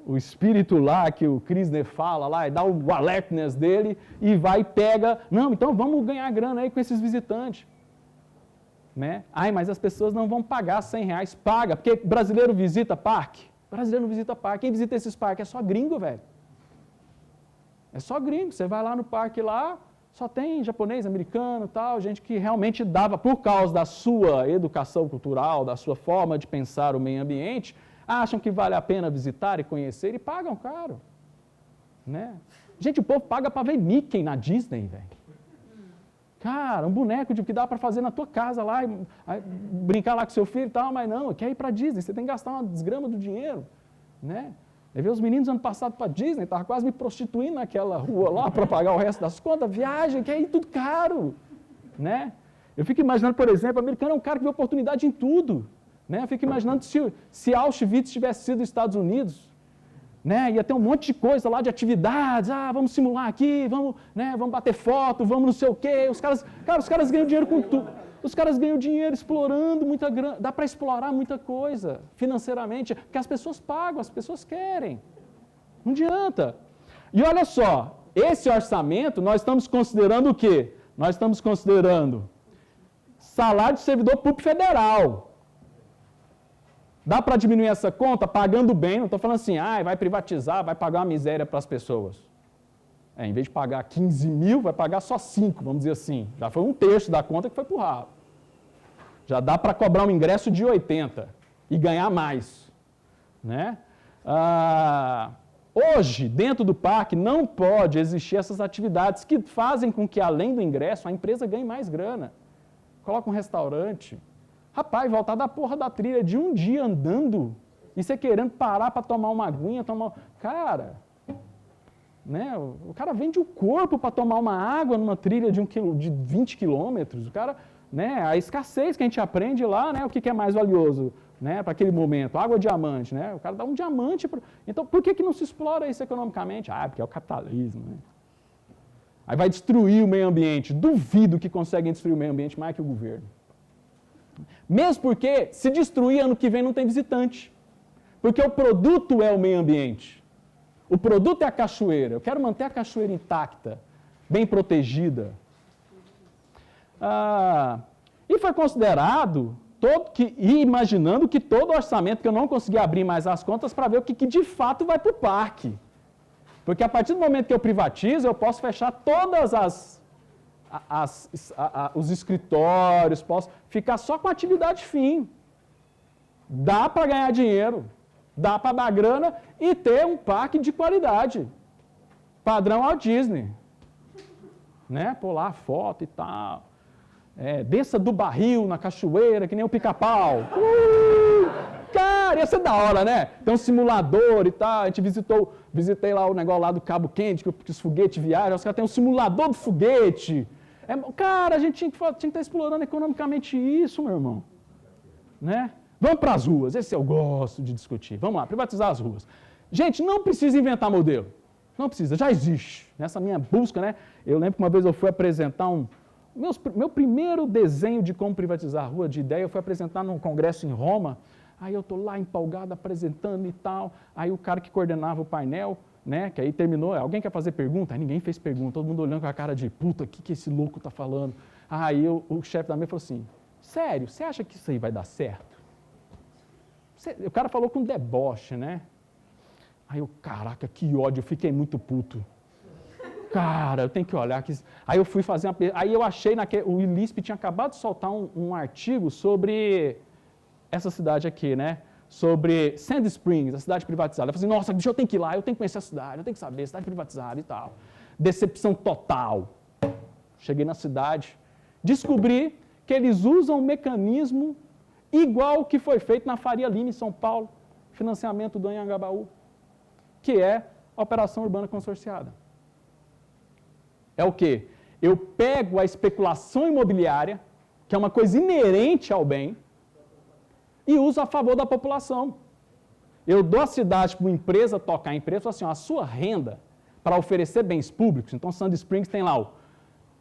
o espírito lá que o Krisner fala lá, e dá o alertness dele e vai e pega, não, então vamos ganhar grana aí com esses visitantes. Né? Mas as pessoas não vão pagar R$100, paga, porque brasileiro visita parque. Brasileiro não visita parque. Quem visita esses parques é só gringo, velho. É só gringo. Você vai lá no parque lá, só tem japonês, americano, tal, gente que realmente dava, por causa da sua educação cultural, da sua forma de pensar o meio ambiente, acham que vale a pena visitar e conhecer e pagam caro. Né? Gente, o povo paga para ver Mickey na Disney, velho. Cara, um boneco que dá para fazer na tua casa lá, brincar lá com seu filho e tal, mas não, quer ir para Disney, você tem que gastar uma desgrama do dinheiro. Né? Levei os meninos ano passado para Disney, estava quase me prostituindo naquela rua lá para pagar o resto das contas, viagem, quer ir tudo caro. Né? Eu fico imaginando, por exemplo, o americano é um cara que vê oportunidade em tudo. Né? Eu fico imaginando se Auschwitz tivesse sido Estados Unidos, né? Ia ter um monte de coisa lá, de atividades, vamos simular aqui, vamos bater foto, vamos não sei o quê. Os caras ganham dinheiro com tudo. Os caras ganham dinheiro explorando muita grana, dá para explorar muita coisa financeiramente, porque as pessoas pagam, as pessoas querem. Não adianta. E olha só, esse orçamento nós estamos considerando o quê? Nós estamos considerando salário de servidor público federal. Dá para diminuir essa conta pagando bem, não estou falando assim, vai privatizar, vai pagar uma miséria para as pessoas. Em vez de pagar 15 mil, vai pagar só 5, vamos dizer assim. Já foi 1/3 da conta que foi para o ralo. Já dá para cobrar um ingresso de 80 e ganhar mais. Né? Hoje, dentro do parque, não pode existir essas atividades que fazem com que, além do ingresso, a empresa ganhe mais grana. Coloca um restaurante. Rapaz, voltar da porra da trilha de um dia andando e você querendo parar para tomar uma aguinha, Cara, né, o cara vende o corpo para tomar uma água numa trilha de 20 quilômetros. O cara, né, a escassez que a gente aprende lá, né, o que é mais valioso, né, para aquele momento? Água ou diamante, né? O cara dá um diamante. Então, por que não se explora isso economicamente? Porque é o capitalismo, né? Aí vai destruir o meio ambiente. Duvido que conseguem destruir o meio ambiente mais que o governo. Mesmo porque, se destruir, ano que vem não tem visitante. Porque o produto é o meio ambiente. O produto é a cachoeira. Eu quero manter a cachoeira intacta, bem protegida. E foi considerado, imaginando que todo orçamento, que eu não consegui abrir mais as contas para ver o que de fato vai para o parque. Porque a partir do momento que eu privatizo, eu posso fechar todas os escritórios, posso ficar só com atividade fim. Dá para ganhar dinheiro, dá para dar grana e ter um parque de qualidade. Padrão Walt Disney. Né? Pôr lá a foto e tal. Desça do barril na cachoeira, que nem o Pica-Pau. Cara, ia ser da hora, né? Tem um simulador e tal. A gente visitei lá o negócio lá do Cabo Quente, que os foguetes viajam. Os caras têm um simulador do foguete. Cara, a gente tinha que estar explorando economicamente isso, meu irmão. Né? Vamos para as ruas, esse eu gosto de discutir. Vamos lá, privatizar as ruas. Gente, não precisa inventar modelo. Não precisa, já existe. Nessa minha busca, né? Eu lembro que uma vez eu fui apresentar meu primeiro desenho de como privatizar a rua, de ideia, eu fui apresentar num congresso em Roma. Aí eu estou lá empolgado, apresentando e tal. Aí o cara que coordenava o painel, né, que aí terminou, alguém quer fazer pergunta? Aí ninguém fez pergunta, todo mundo olhando com a cara de puta, o que esse louco está falando? Aí o chefe da mesa falou assim, sério, você acha que isso aí vai dar certo? O cara falou com deboche, né? Aí eu, caraca, que ódio, eu fiquei muito puto. Cara, eu tenho que olhar aqui. Aí eu fui fazer uma... Aí eu achei, o ILISP tinha acabado de soltar um artigo sobre essa cidade aqui, né? Sobre Sand Springs, a cidade privatizada. Eu falei assim, nossa, bicho, eu tenho que ir lá, eu tenho que conhecer a cidade, eu tenho que saber, cidade privatizada e tal. Decepção total. Cheguei na cidade, descobri que eles usam um mecanismo igual o que foi feito na Faria Lima, em São Paulo, financiamento do Anhangabaú, que é a operação urbana consorciada. É o quê? Eu pego a especulação imobiliária, que é uma coisa inerente ao bem, e uso a favor da população. Eu dou a cidade para uma empresa tocar a empresa, falo assim, ó, a sua renda para oferecer bens públicos, então Sand Springs tem lá o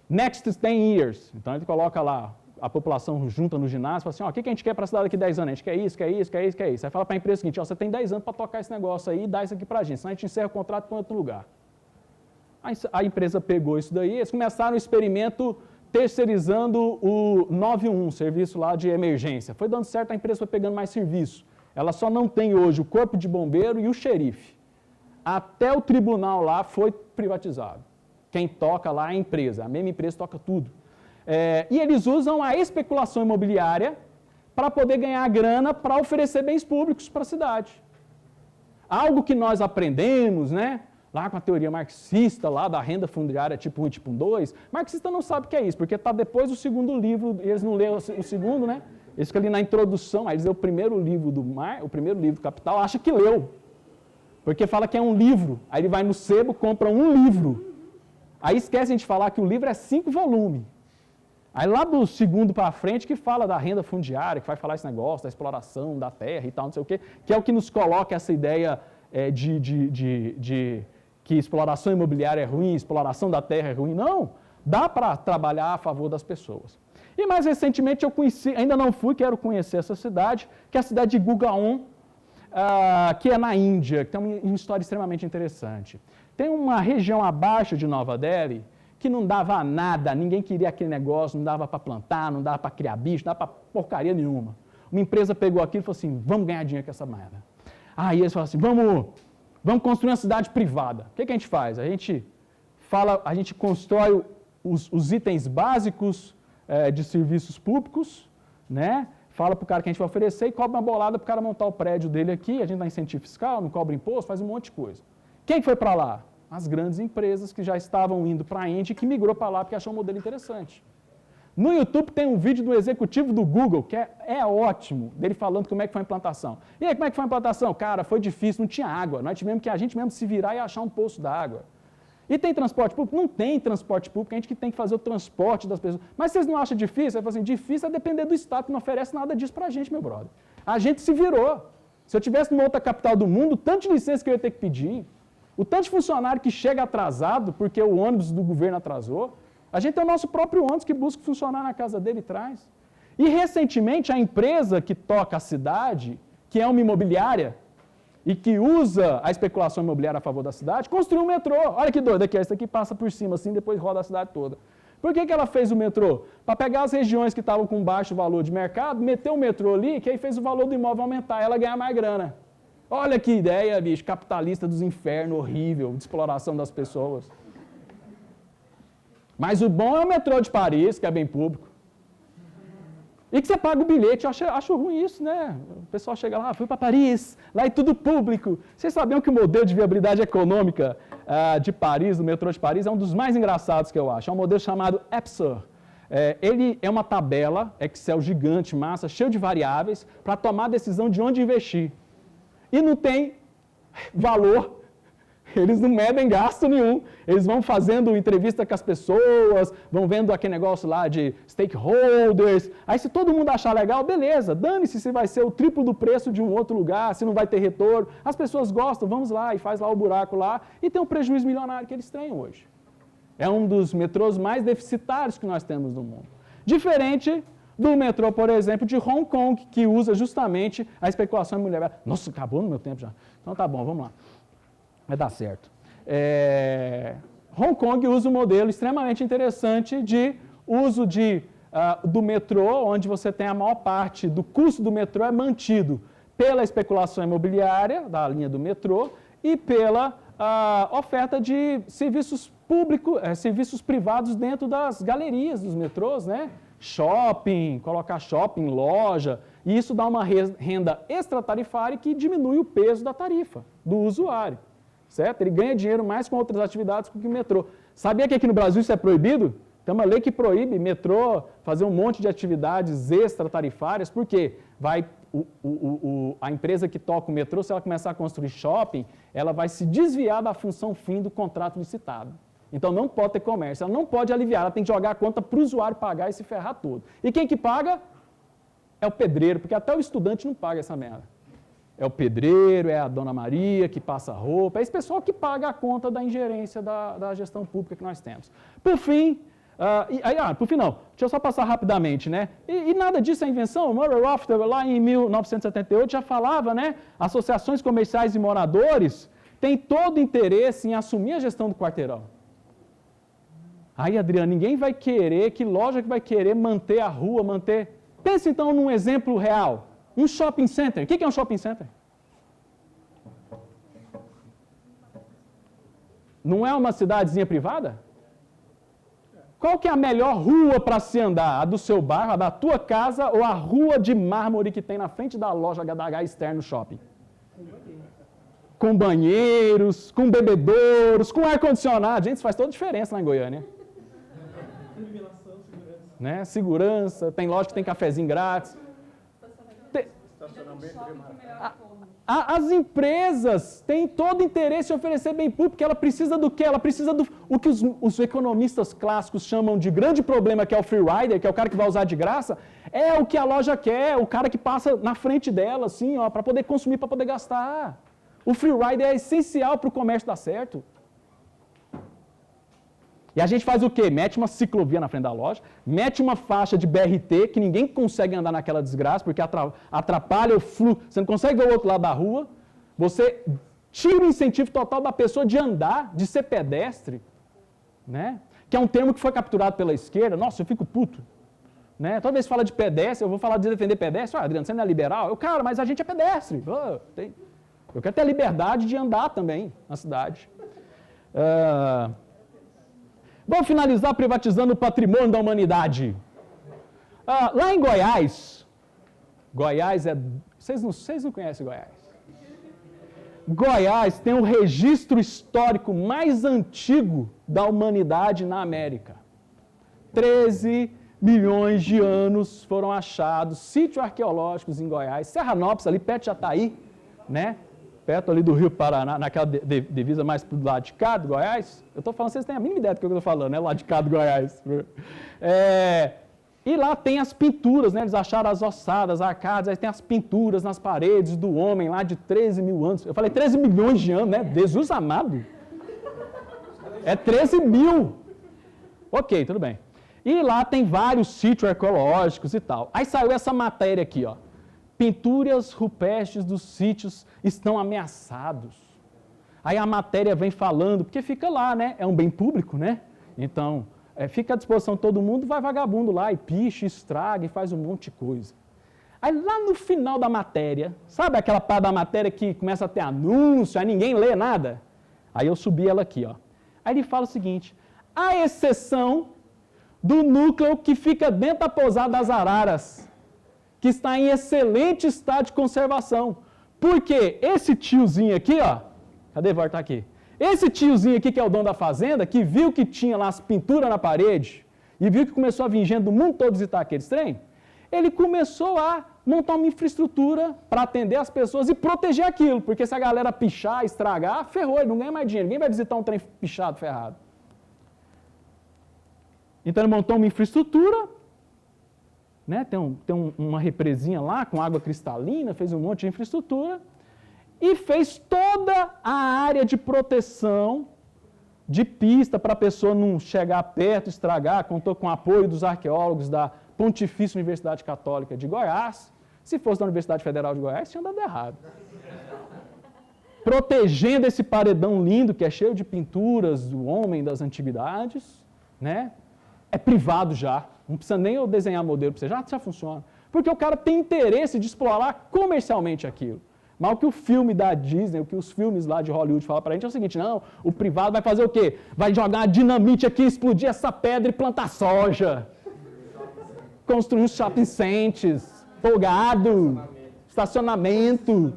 Next 10 Years, então ele coloca lá, a população junta no ginásio, fala assim, ó, o que a gente quer para a cidade daqui 10 anos? A gente quer isso, quer isso, quer isso, quer isso. Aí fala para a empresa o seguinte, ó, você tem 10 anos para tocar esse negócio aí e dá isso aqui para a gente, senão a gente encerra o contrato em outro lugar. A empresa pegou isso daí, eles começaram o experimento terceirizando o 91, serviço lá de emergência. Foi dando certo, a empresa foi pegando mais serviço. Ela só não tem hoje o corpo de bombeiro e o xerife. Até o tribunal lá foi privatizado. Quem toca lá é a empresa, a mesma empresa toca tudo. E eles usam a especulação imobiliária para poder ganhar grana para oferecer bens públicos para a cidade. Algo que nós aprendemos, né? Lá com a teoria marxista, lá da renda fundiária tipo 1 e tipo 2, marxista não sabe o que é isso, porque está depois do segundo livro, eles não leram o segundo, né? Eles ficam ali na introdução, aí eles lêem o primeiro livro o primeiro livro do Capital, acha que leu, porque fala que é um livro, aí ele vai no sebo, compra um livro, aí esquecem de falar que o livro é 5 volumes. Aí lá do segundo para frente que fala da renda fundiária, que vai falar esse negócio da exploração da terra e tal, não sei o quê, que é o que nos coloca essa ideia que exploração imobiliária é ruim, exploração da terra é ruim. Não, dá para trabalhar a favor das pessoas. E mais recentemente eu conheci, ainda não fui, quero conhecer essa cidade, que é a cidade de Gurgaon, que é na Índia, que tem uma história extremamente interessante. Tem uma região abaixo de Nova Delhi que não dava nada, ninguém queria aquele negócio, não dava para plantar, não dava para criar bicho, não dava para porcaria nenhuma. Uma empresa pegou aquilo e falou assim, vamos ganhar dinheiro com essa merda. Aí eles falaram assim, vamos construir uma cidade privada. O que a gente faz? A gente constrói os itens básicos de serviços públicos, né? Fala para o cara que a gente vai oferecer e cobra uma bolada para o cara montar o prédio dele aqui, a gente dá incentivo fiscal, não cobra imposto, faz um monte de coisa. Quem foi para lá? As grandes empresas que já estavam indo para a Índia e que migrou para lá porque achou um modelo interessante. No YouTube tem um vídeo do executivo do Google, que é ótimo, dele falando como é que foi a implantação. E aí, como é que foi a implantação? Cara, foi difícil, não tinha água. Nós tivemos que a gente mesmo se virar e achar um poço d'água. E tem transporte público? Não tem transporte público, a gente que tem que fazer o transporte das pessoas. Mas vocês não acham difícil? Aí assim, difícil é depender do Estado, que não oferece nada disso pra gente, meu brother. A gente se virou. Se eu tivesse numa outra capital do mundo, o tanto de licença que eu ia ter que pedir, o tanto de funcionário que chega atrasado porque o ônibus do governo atrasou, a gente tem o nosso próprio ônibus que busca funcionar na casa dele e traz. E recentemente a empresa que toca a cidade, que é uma imobiliária, e que usa a especulação imobiliária a favor da cidade, construiu um metrô. Olha que doido aqui, esse aqui passa por cima assim, depois roda a cidade toda. Por que ela fez o metrô? Para pegar as regiões que estavam com baixo valor de mercado, meter o metrô ali, que aí fez o valor do imóvel aumentar, ela ganhar mais grana. Olha que ideia, bicho, capitalista dos infernos, horrível, de exploração das pessoas. Mas o bom é o metrô de Paris, que é bem público. E que você paga o bilhete, eu acho ruim isso, né? O pessoal chega lá, fui para Paris, lá é tudo público. Vocês sabiam que o modelo de viabilidade econômica de Paris, do metrô de Paris, é um dos mais engraçados que eu acho. É um modelo chamado EPSA. Ele é uma tabela, Excel gigante, massa, cheio de variáveis, para tomar a decisão de onde investir. E não tem valor. Eles não medem gasto nenhum. Eles vão fazendo entrevista com as pessoas, vão vendo aquele negócio lá de stakeholders. Aí se todo mundo achar legal, beleza, dane-se se vai ser o triplo do preço de um outro lugar, se não vai ter retorno. As pessoas gostam, vamos lá e faz lá o buraco lá e tem um prejuízo milionário que eles têm hoje. É um dos metrôs mais deficitários que nós temos no mundo. Diferente do metrô, por exemplo, de Hong Kong, que usa justamente a especulação imobiliária. Nossa, acabou no meu tempo já. Então tá bom, vamos lá. Vai dar certo. Hong Kong usa um modelo extremamente interessante de uso do metrô, onde você tem a maior parte do custo do metrô é mantido pela especulação imobiliária da linha do metrô e pela oferta de serviços públicos, serviços privados dentro das galerias dos metrôs, né? Shopping, colocar shopping, loja, e isso dá uma renda extratarifária que diminui o peso da tarifa do usuário. Certo? Ele ganha dinheiro mais com outras atividades do que o metrô. Sabia que aqui no Brasil isso é proibido? Tem uma lei que proíbe metrô fazer um monte de atividades extratarifárias, porque a empresa que toca o metrô, se ela começar a construir shopping, ela vai se desviar da função fim do contrato licitado. Então não pode ter comércio, ela não pode aliviar, ela tem que jogar a conta para o usuário pagar e se ferrar todo. E quem que paga? É o pedreiro, porque até o estudante não paga essa merda. É o pedreiro, é a dona Maria que passa roupa, é esse pessoal que paga a conta da ingerência da gestão pública que nós temos. Por fim, por fim não, deixa eu só passar rapidamente, né? E nada disso é invenção, o Murray Rothbard lá em 1978 já falava, né? Associações comerciais e moradores têm todo interesse em assumir a gestão do quarteirão. Aí, Adriano, ninguém vai querer, que loja que vai querer manter a rua, Pense então num exemplo real. Um shopping center. O que é um shopping center? Não é uma cidadezinha privada? Qual que é a melhor rua para se andar? A do seu bairro, a da tua casa ou a rua de mármore que tem na frente da loja HDH externo shopping? Com banheiros, com bebedouros, com ar-condicionado. Gente, isso faz toda a diferença lá em Goiânia. Iluminação, segurança. Né? Segurança, tem loja que tem cafezinho grátis. As empresas têm todo interesse em oferecer bem público, porque ela precisa do quê? Ela precisa do que os economistas clássicos chamam de grande problema, que é o free rider, que é o cara que vai usar de graça, é o que a loja quer, o cara que passa na frente dela, assim, ó, para poder consumir, para poder gastar. O free rider é essencial para o comércio dar certo. E a gente faz o quê? Mete uma ciclovia na frente da loja, mete uma faixa de BRT, que ninguém consegue andar naquela desgraça, porque atrapalha o fluxo, você não consegue ver o outro lado da rua, você tira o incentivo total da pessoa de andar, de ser pedestre, né? Que é um termo que foi capturado pela esquerda. Nossa, eu fico puto. Né? Toda vez que fala de pedestre, eu vou falar de defender pedestre. Adriano, você não é liberal? Cara, mas a gente é pedestre. Eu quero ter a liberdade de andar também na cidade. Vamos finalizar privatizando o patrimônio da humanidade. Lá em Goiás, vocês não conhecem Goiás? Goiás tem o registro histórico mais antigo da humanidade na América. 13 milhões de anos foram achados sítios arqueológicos em Goiás, Serranópolis, ali perto de Jataí, né? Perto ali do Rio Paraná, naquela divisa mais pro lado de cá do Goiás. Eu estou falando, vocês têm a mínima ideia do que eu estou falando, né? Lá de cá do Goiás. E lá tem as pinturas, né? Eles acharam as ossadas, arcadas, aí tem as pinturas nas paredes do homem lá de 13 mil anos. Eu falei 13 milhões de anos, né? Jesus amado. É 13 mil. Ok, tudo bem. E lá tem vários sítios arqueológicos e tal. Aí saiu essa matéria aqui, ó. pinturas rupestres dos sítios estão ameaçados. Aí a matéria vem falando, porque fica lá, né? É um bem público, né? Então, fica à disposição de todo mundo, vai vagabundo lá e picha, estraga e faz um monte de coisa. Aí lá no final da matéria, sabe aquela parte da matéria que começa a ter anúncio, aí ninguém lê nada? Aí eu subi ela aqui, ó. Aí ele fala o seguinte, à exceção do núcleo que fica dentro da pousada das araras, que está em excelente estado de conservação. Porque esse tiozinho aqui, ó, cadê? Volta aqui. Esse tiozinho aqui que é o dono da fazenda, que viu que tinha lá as pinturas na parede, e viu que começou a vir gente do mundo todo visitar aqueles trem, ele começou a montar uma infraestrutura para atender as pessoas e proteger aquilo, porque se a galera pichar, estragar, ferrou, ele não ganha mais dinheiro, ninguém vai visitar um trem pichado, ferrado. Então ele montou uma infraestrutura, né? tem uma represinha lá com água cristalina, fez um monte de infraestrutura e fez toda a área de proteção de pista para a pessoa não chegar perto, estragar, contou com o apoio dos arqueólogos da Pontifícia Universidade Católica de Goiás. Se fosse da Universidade Federal de Goiás, tinha dado errado. Protegendo esse paredão lindo, que é cheio de pinturas do homem das antiguidades, né? É privado já, não precisa nem eu desenhar modelo para você, já funciona. Porque o cara tem interesse de explorar comercialmente aquilo. Mas o que o filme da Disney, o que os filmes lá de Hollywood falam para a gente é o seguinte, não, o privado vai fazer o quê? Vai jogar dinamite aqui, explodir essa pedra e plantar soja. Construir uns shopping centers, folgado, estacionamento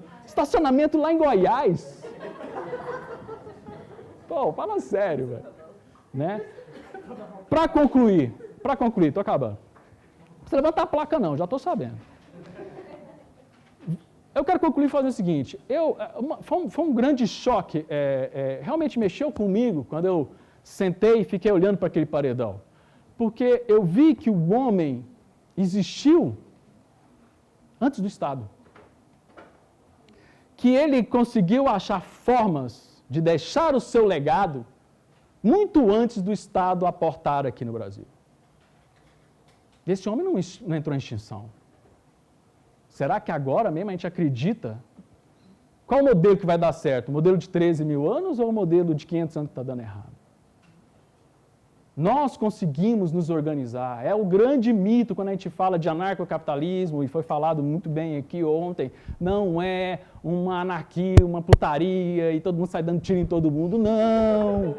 lá em Goiás. Pô, fala sério, velho. Né? Para concluir, estou acabando. Não precisa levantar a placa não, já estou sabendo. Eu quero concluir fazendo o seguinte, foi um grande choque, realmente mexeu comigo quando eu sentei e fiquei olhando para aquele paredão. Porque eu vi que o homem existiu antes do Estado. Que ele conseguiu achar formas de deixar o seu legado muito antes do Estado aportar aqui no Brasil. Esse homem não entrou em extinção. Será que agora mesmo a gente acredita? Qual o modelo que vai dar certo? O modelo de 13 mil anos ou o modelo de 500 anos que está dando errado? Nós conseguimos nos organizar. É o grande mito quando a gente fala de anarcocapitalismo, e foi falado muito bem aqui ontem, não é uma anarquia, uma putaria, e todo mundo sai dando tiro em todo mundo. Não,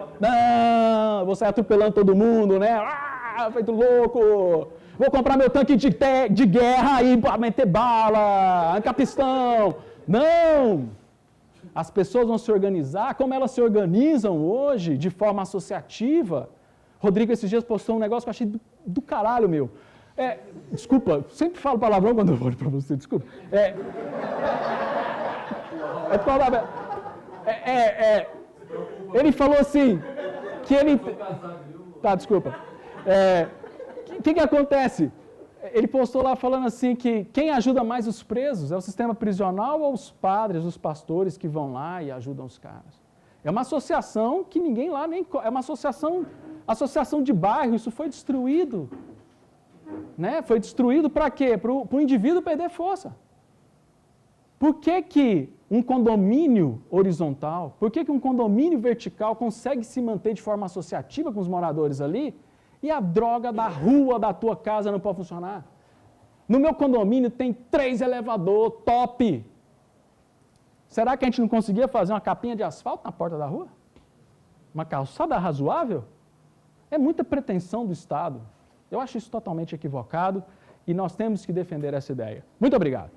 vou sair atropelando todo mundo, né? Feito louco! Vou comprar meu tanque de guerra aí para meter bala, capistão. Não! As pessoas vão se organizar como elas se organizam hoje, de forma associativa. Rodrigo, esses dias, postou um negócio que eu achei do caralho, meu. Desculpa, sempre falo palavrão quando eu olho para você, desculpa. Ele falou assim, que ele... Tá, desculpa. O que acontece? Ele postou lá falando assim que quem ajuda mais os presos é o sistema prisional ou os padres, os pastores que vão lá e ajudam os caras. É uma associação que ninguém lá nem... É uma associação de bairro, isso foi destruído. Né? Foi destruído para quê? Para o indivíduo perder força. Por que um condomínio horizontal, por que um condomínio vertical consegue se manter de forma associativa com os moradores ali e a droga da rua da tua casa não pode funcionar? No meu condomínio tem 3 elevadores top. Será que a gente não conseguia fazer uma capinha de asfalto na porta da rua? Uma calçada razoável? É muita pretensão do Estado. Eu acho isso totalmente equivocado e nós temos que defender essa ideia. Muito obrigado.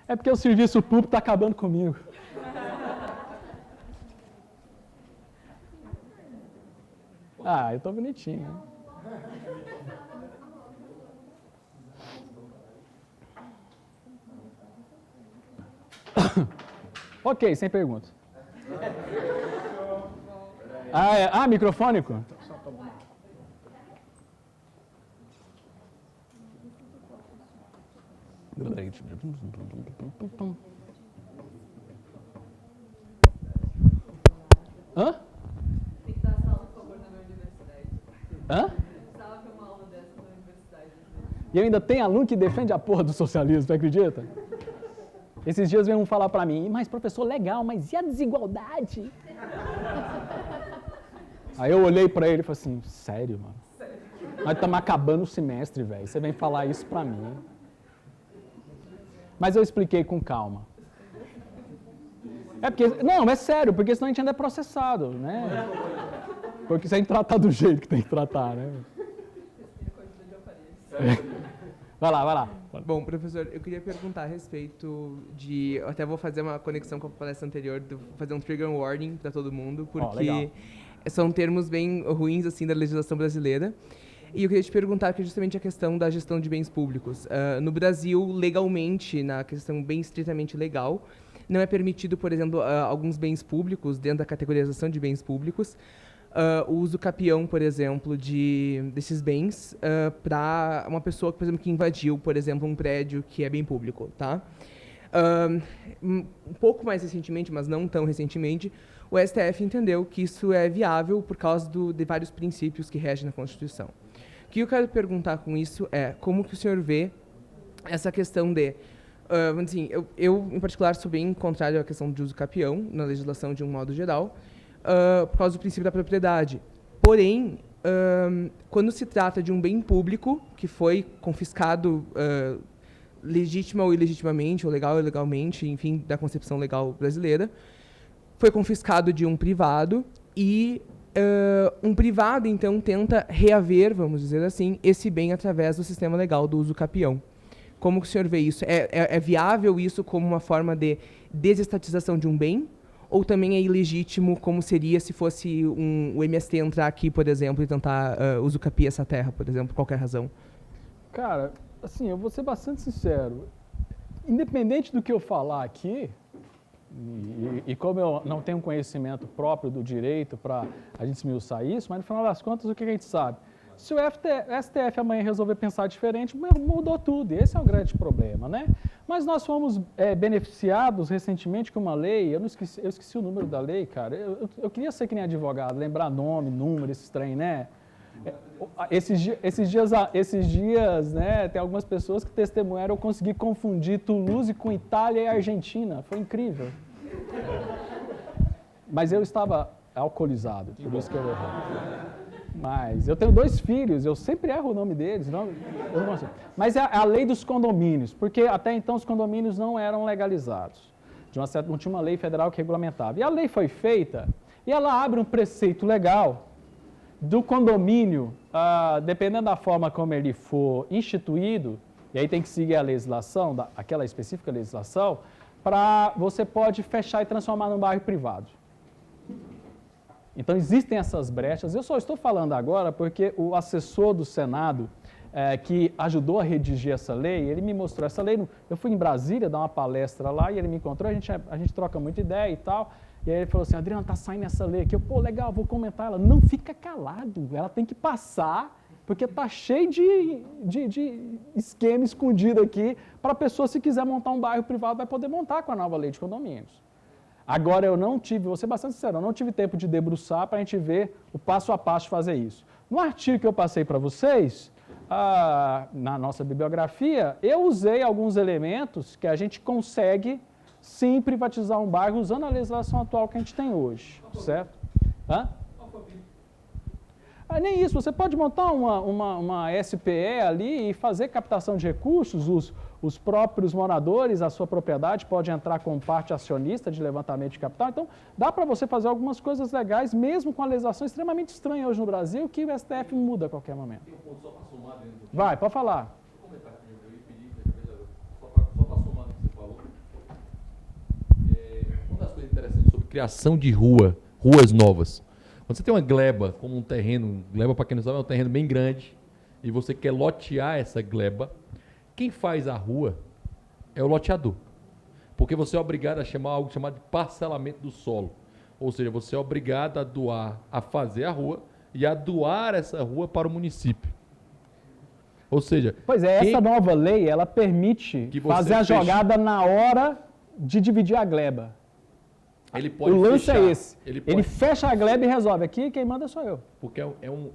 É porque o serviço público está acabando comigo. Ah, eu estou bonitinho. Ok, sem pergunta. Microfônico? gente. Hã? Tem que dar essa aula, por favor, na minha universidade. Hã? Precisava ter uma aula dessa na universidade. E ainda tem aluno que defende a porra do socialismo, tu acredita? Esses dias veio um falar pra mim, mas professor, legal, mas e a desigualdade? Aí eu olhei pra ele e falei assim, sério, mano? Sério? Nós estamos acabando o semestre, velho. Você vem falar isso pra mim. Mas eu expliquei com calma. É porque, não, é sério, porque senão a gente ainda é processado, né? Porque você tem que tratar do jeito que tem que tratar, né? Vai lá. Bom, professor, eu queria perguntar a respeito de... Eu até vou fazer uma conexão com a palestra anterior, fazer um trigger warning para todo mundo, porque são termos bem ruins, assim, da legislação brasileira. E eu queria te perguntar que é justamente a questão da gestão de bens públicos. No Brasil, legalmente, na questão bem estritamente legal, não é permitido, por exemplo, alguns bens públicos, dentro da categorização de bens públicos, o uso capião, por exemplo, desses bens para uma pessoa, por exemplo, que invadiu, por exemplo, um prédio que é bem público, tá? Um pouco mais recentemente, mas não tão recentemente, o STF entendeu que isso é viável por causa de vários princípios que regem na Constituição. O que eu quero perguntar com isso é como que o senhor vê essa questão de... assim, eu, em particular, sou bem contrário à questão de uso capião na legislação de um modo geral, por causa do princípio da propriedade. Porém, quando se trata de um bem público que foi confiscado legítima ou ilegitimamente, ou legal ou ilegalmente, enfim, da concepção legal brasileira, foi confiscado de um privado e um privado, então, tenta reaver, vamos dizer assim, esse bem através do sistema legal do uso capião. Como que o senhor vê isso? É viável isso como uma forma de desestatização de um bem? Ou também é ilegítimo, como seria se fosse o MST entrar aqui, por exemplo, e tentar usucapiar essa terra, por exemplo, por qualquer razão? Cara, assim, eu vou ser bastante sincero. Independente do que eu falar aqui, e como eu não tenho conhecimento próprio do direito para a gente esmiuçar isso, mas no final das contas, o que a gente sabe? Se o STF amanhã resolver pensar diferente, mudou tudo, e esse é o grande problema, né? Mas nós fomos beneficiados recentemente com uma lei, eu esqueci o número da lei, cara, eu queria ser que nem advogado, lembrar nome, número, esse trem, né? Esses dias, né, tem algumas pessoas que testemunharam eu conseguir confundir Toulouse com Itália e Argentina, foi incrível. Mas eu estava alcoolizado, por isso que eu errei. Mas eu tenho 2 filhos, eu sempre erro o nome deles. Mas é a lei dos condomínios, porque até então os condomínios não eram legalizados. Não tinha uma lei federal que regulamentava. E a lei foi feita e ela abre um preceito legal do condomínio, dependendo da forma como ele for instituído, e aí tem que seguir a legislação, aquela específica legislação, você pode fechar e transformar num bairro privado. Então, existem essas brechas. Eu só estou falando agora porque o assessor do Senado, que ajudou a redigir essa lei, ele me mostrou essa lei. Eu fui em Brasília dar uma palestra lá e ele me encontrou, a gente troca muita ideia e tal. E aí ele falou assim, Adriano, tá saindo essa lei aqui. Eu, pô, legal, vou comentar. Ela, não fica calado, ela tem que passar, porque tá cheio de esquema escondido aqui para a pessoa, se quiser montar um bairro privado, vai poder montar com a nova lei de condomínios. Agora, vou ser bastante sincero, eu não tive tempo de debruçar para a gente ver o passo a passo de fazer isso. No artigo que eu passei para vocês, na nossa bibliografia, eu usei alguns elementos que a gente consegue, sim, privatizar um bairro usando a legislação atual que a gente tem hoje, certo? Hã? Nem isso, você pode montar uma SPE ali e fazer captação de recursos, os próprios moradores, a sua propriedade pode entrar como parte acionista de levantamento de capital. Então, dá para você fazer algumas coisas legais, mesmo com a legislação extremamente estranha hoje no Brasil, que o STF muda a qualquer momento. Tem um ponto só para somar dentro do... Vai, pode falar. Vou comentar aqui, eu ia pedir, só para somar no que você falou. Uma das coisas interessantes sobre criação de ruas novas. Quando você tem uma gleba, como um terreno, gleba para quem não sabe é um terreno bem grande, e você quer lotear essa gleba, quem faz a rua é o loteador. Porque você é obrigado a chamar algo chamado de parcelamento do solo. Ou seja, você é obrigado a fazer a rua e a doar essa rua para o município. Ou seja, Pois é, essa nova lei, ela permite Que você fazer a feche. jogada na hora de dividir a gleba. ele pode O lance fechar. é esse. Ele Ele pode, fecha a gleba e resolve. Aqui quem manda sou eu. porque é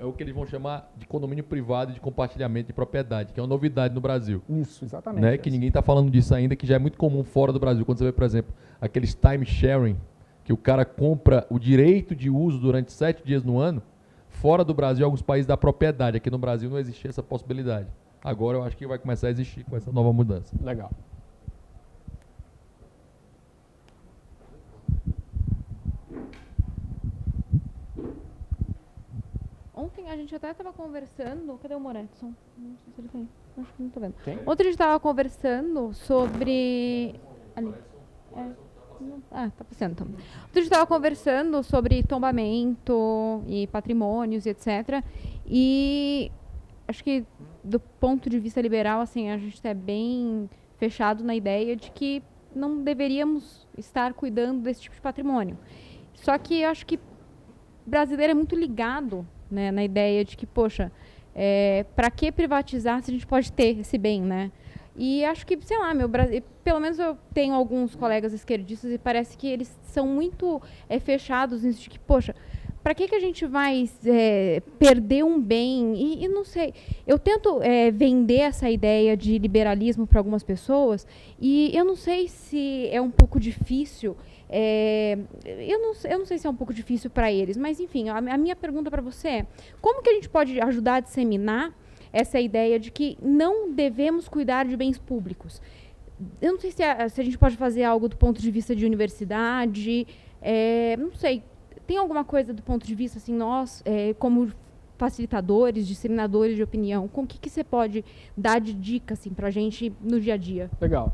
o que eles vão chamar de condomínio privado e de compartilhamento de propriedade, que é uma novidade no Brasil. Isso, exatamente. Né? Que ninguém está falando disso ainda, que já é muito comum fora do Brasil. Quando você vê, por exemplo, aqueles time sharing, que o cara compra o direito de uso durante 7 dias no ano, fora do Brasil, alguns países dá propriedade. Aqui no Brasil não existia essa possibilidade. Agora eu acho que vai começar a existir com essa nova mudança. Legal. Ontem a gente até estava conversando. Cadê o Moretson? Não sei se ele tá aí. Acho que não tô vendo. Quem? Ontem a gente estava conversando sobre. Ali. Tá passeando então. Ontem a gente estava conversando sobre tombamento e patrimônios e etc. E acho que do ponto de vista liberal, assim, a gente é bem fechado na ideia de que não deveríamos estar cuidando desse tipo de patrimônio. Só que eu acho que o brasileiro é muito ligado, né, na ideia de que, poxa, para que privatizar se a gente pode ter esse bem, né? E acho que, sei lá, pelo menos eu tenho alguns colegas esquerdistas e parece que eles são muito fechados nisso de que, poxa, para que a gente vai perder um bem? E não sei, eu tento vender essa ideia de liberalismo para algumas pessoas e eu não sei se é um pouco difícil. Eu não sei se é um pouco difícil para eles, mas enfim, a minha pergunta para você é: como que a gente pode ajudar a disseminar essa ideia de que não devemos cuidar de bens públicos? Eu não sei se a gente pode fazer algo do ponto de vista de universidade, não sei. Tem alguma coisa do ponto de vista, assim, nós, como facilitadores, disseminadores de opinião, com o que você pode dar de dica, assim, para a gente no dia a dia? Legal.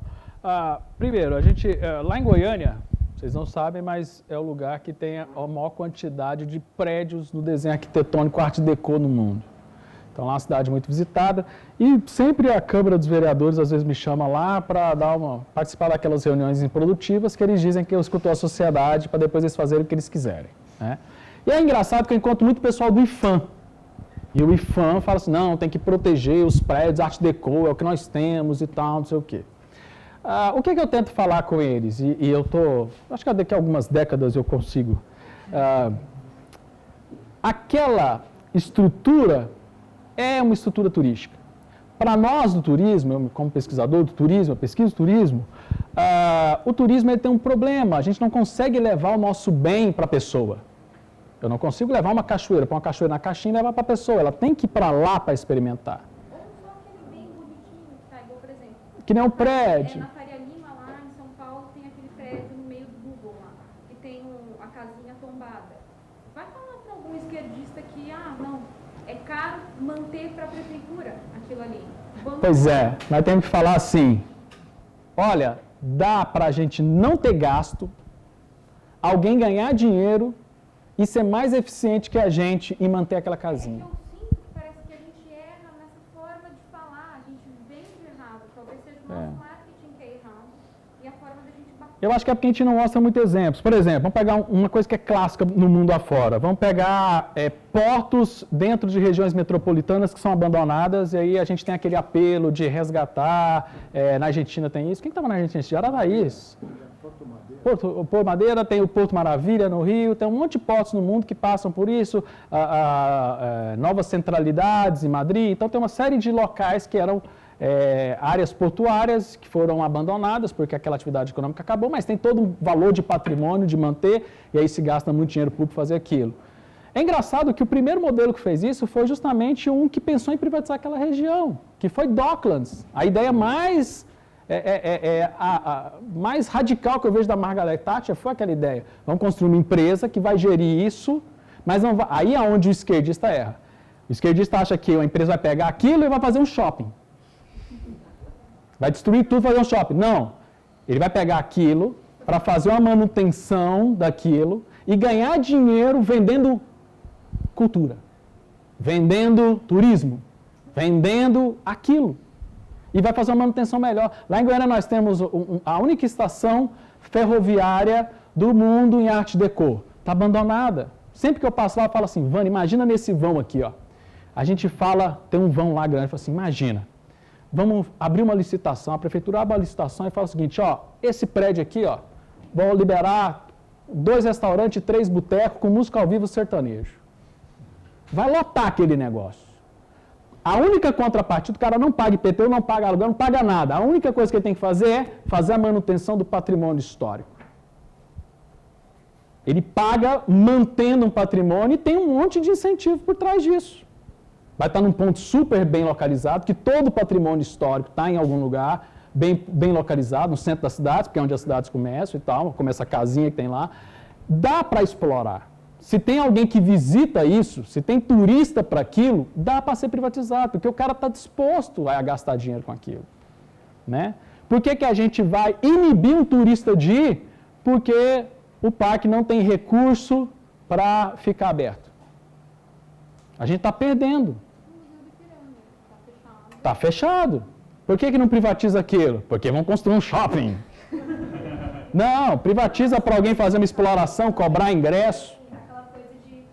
Primeiro, a gente, lá em Goiânia, vocês não sabem, mas é o lugar que tem a maior quantidade de prédios no desenho arquitetônico Art Deco no mundo. Então, lá é uma cidade muito visitada e sempre a Câmara dos Vereadores às vezes me chama lá para participar daquelas reuniões improdutivas que eles dizem que eu escuto a sociedade para depois eles fazerem o que eles quiserem, né? E é engraçado que eu encontro muito pessoal do IFAM. E o IFAM fala assim, não, tem que proteger os prédios, Art Deco, é o que nós temos e tal, não sei o quê. O que eu tento falar com eles? E eu acho que daqui a algumas décadas eu consigo. Aquela estrutura é uma estrutura turística. Para nós do turismo, eu, como pesquisador do turismo, eu pesquiso turismo, o turismo ele tem um problema, a gente não consegue levar o nosso bem para a pessoa. Eu não consigo levar uma cachoeira, pôr uma cachoeira na caixinha e levar para a pessoa, ela tem que ir para lá para experimentar. Ou só aquele bem bonitinho, tá? Igual, por exemplo, Que nem um prédio. na Faria Lima, lá em São Paulo, tem aquele prédio no meio do Google lá, que tem a casinha tombada. Vai falar para algum esquerdista que, não, é caro manter para a prefeitura aquilo ali. Pois é, nós temos que falar assim, olha, dá para a gente não ter gasto, alguém ganhar dinheiro e ser mais eficiente que a gente em manter aquela casinha. Eu sinto que parece que a gente erra nessa forma de falar, a gente vende errado, talvez seja o nosso marketing que é errado e a forma da gente bater. Eu acho que é porque a gente não mostra muitos exemplos. Por exemplo, vamos pegar uma coisa que é clássica no mundo afora. Vamos pegar portos dentro de regiões metropolitanas que são abandonadas e aí a gente tem aquele apelo de resgatar. Na Argentina tem isso. Quem estava na Argentina? Araraís. Porto Madeira, tem o Porto Maravilha no Rio, tem um monte de portos no mundo que passam por isso, novas centralidades em Madrid. Então tem uma série de locais que eram áreas portuárias que foram abandonadas porque aquela atividade econômica acabou, mas tem todo um valor de patrimônio de manter e aí se gasta muito dinheiro público para fazer aquilo. É engraçado que o primeiro modelo que fez isso foi justamente um que pensou em privatizar aquela região, que foi Docklands. A ideia mais mais radical que eu vejo da Margaret Thatcher foi aquela ideia. Vamos construir uma empresa que vai gerir isso, mas não vai... Aí é onde o esquerdista erra. O esquerdista acha que a empresa vai pegar aquilo e vai fazer um shopping. Vai destruir tudo e fazer um shopping. Não. Ele vai pegar aquilo para fazer uma manutenção daquilo e ganhar dinheiro vendendo cultura, vendendo turismo, vendendo aquilo. E vai fazer uma manutenção melhor. Lá em Goiânia nós temos a única estação ferroviária do mundo em Art Deco. Está abandonada. Sempre que eu passo lá, eu falo assim, Vânia, imagina nesse vão aqui, ó. A gente fala, tem um vão lá grande, fala assim, imagina, vamos abrir uma licitação, a prefeitura abre uma licitação e fala o seguinte, ó, esse prédio aqui, ó, vão liberar 2 restaurantes, 3 botecos com música ao vivo sertanejo. Vai lotar aquele negócio. A única contrapartida, o cara não paga IPTU, não paga aluguel, não paga nada. A única coisa que ele tem que fazer é fazer a manutenção do patrimônio histórico. Ele paga mantendo um patrimônio e tem um monte de incentivo por trás disso. Vai estar num ponto super bem localizado, que todo o patrimônio histórico está em algum lugar, bem localizado, no centro das cidades, porque é onde as cidades começam e tal, como essa casinha que tem lá. Dá para explorar. Se tem alguém que visita isso, se tem turista para aquilo, dá para ser privatizado, porque o cara está disposto a gastar dinheiro com aquilo. Né? Por que a gente vai inibir um turista de ir? Porque o parque não tem recurso para ficar aberto. A gente está perdendo. Está fechado. Por que não privatiza aquilo? Porque vão construir um shopping. Não, privatiza para alguém fazer uma exploração, cobrar ingresso. Aquela coisa de, isso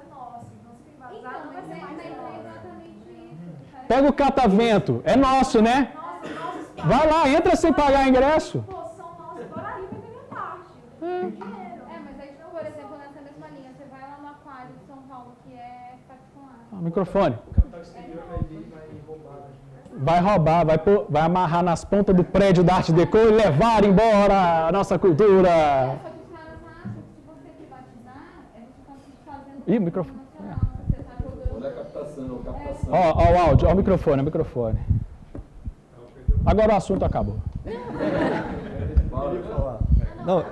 é nosso, então se privatizar não vai ser mais nosso. Pega o catavento, é nosso, né? Vai lá, entra sem pagar ingresso. Pô, são nossos, bora aí, vai pegar parte. Dinheiro. Mas aí, por exemplo, nessa mesma linha, você vai lá no Aquário de São Paulo, que é particular. Microfone. Vai roubar, vai amarrar nas pontas do prédio da Arte Deco e levar embora a nossa cultura. Só que os caras acham que se você privatizar, eles ficam fazendo... Ih, o microfone. Você tá jogando... Olha a captação. Ó o áudio, ó o microfone. Agora o assunto acabou. Não.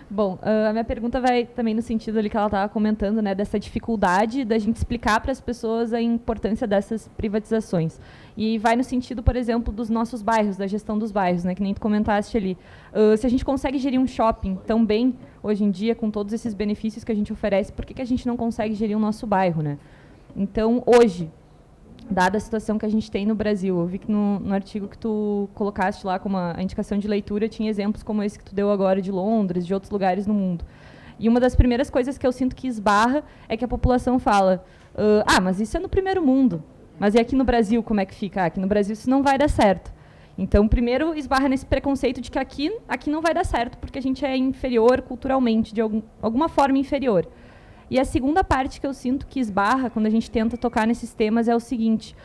Bom, a minha pergunta vai também no sentido ali que ela estava comentando, né, dessa dificuldade da gente explicar para as pessoas a importância dessas privatizações. E vai no sentido, por exemplo, dos nossos bairros, da gestão dos bairros, né, que nem tu comentaste ali. Se a gente consegue gerir um shopping tão bem hoje em dia, com todos esses benefícios que a gente oferece, por que a gente não consegue gerir o nosso bairro, né? Então, hoje, dada a situação que a gente tem no Brasil, eu vi que no artigo que tu colocaste lá como a indicação de leitura, tinha exemplos como esse que tu deu agora de Londres, de outros lugares no mundo. E uma das primeiras coisas que eu sinto que esbarra é que a população fala, mas isso é no primeiro mundo, mas e aqui no Brasil como é que fica? Aqui no Brasil isso não vai dar certo. Então, primeiro esbarra nesse preconceito de que aqui não vai dar certo, porque a gente é inferior culturalmente, de alguma forma inferior. E a segunda parte que eu sinto que esbarra quando a gente tenta tocar nesses temas é o seguinte,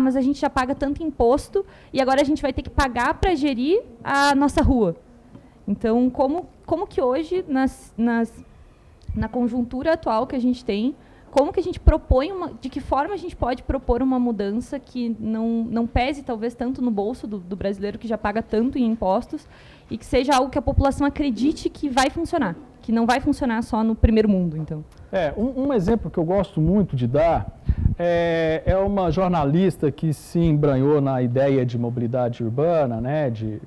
mas a gente já paga tanto imposto e agora a gente vai ter que pagar para gerir a nossa rua. Então, como que hoje, na conjuntura atual que a gente tem, como que a gente propõe, de que forma a gente pode propor uma mudança que não pese talvez tanto no bolso do brasileiro que já paga tanto em impostos e que seja algo que a população acredite que vai funcionar, que não vai funcionar só no primeiro mundo, então. Um exemplo que eu gosto muito de dar é uma jornalista que se embranhou na ideia de mobilidade urbana, né, de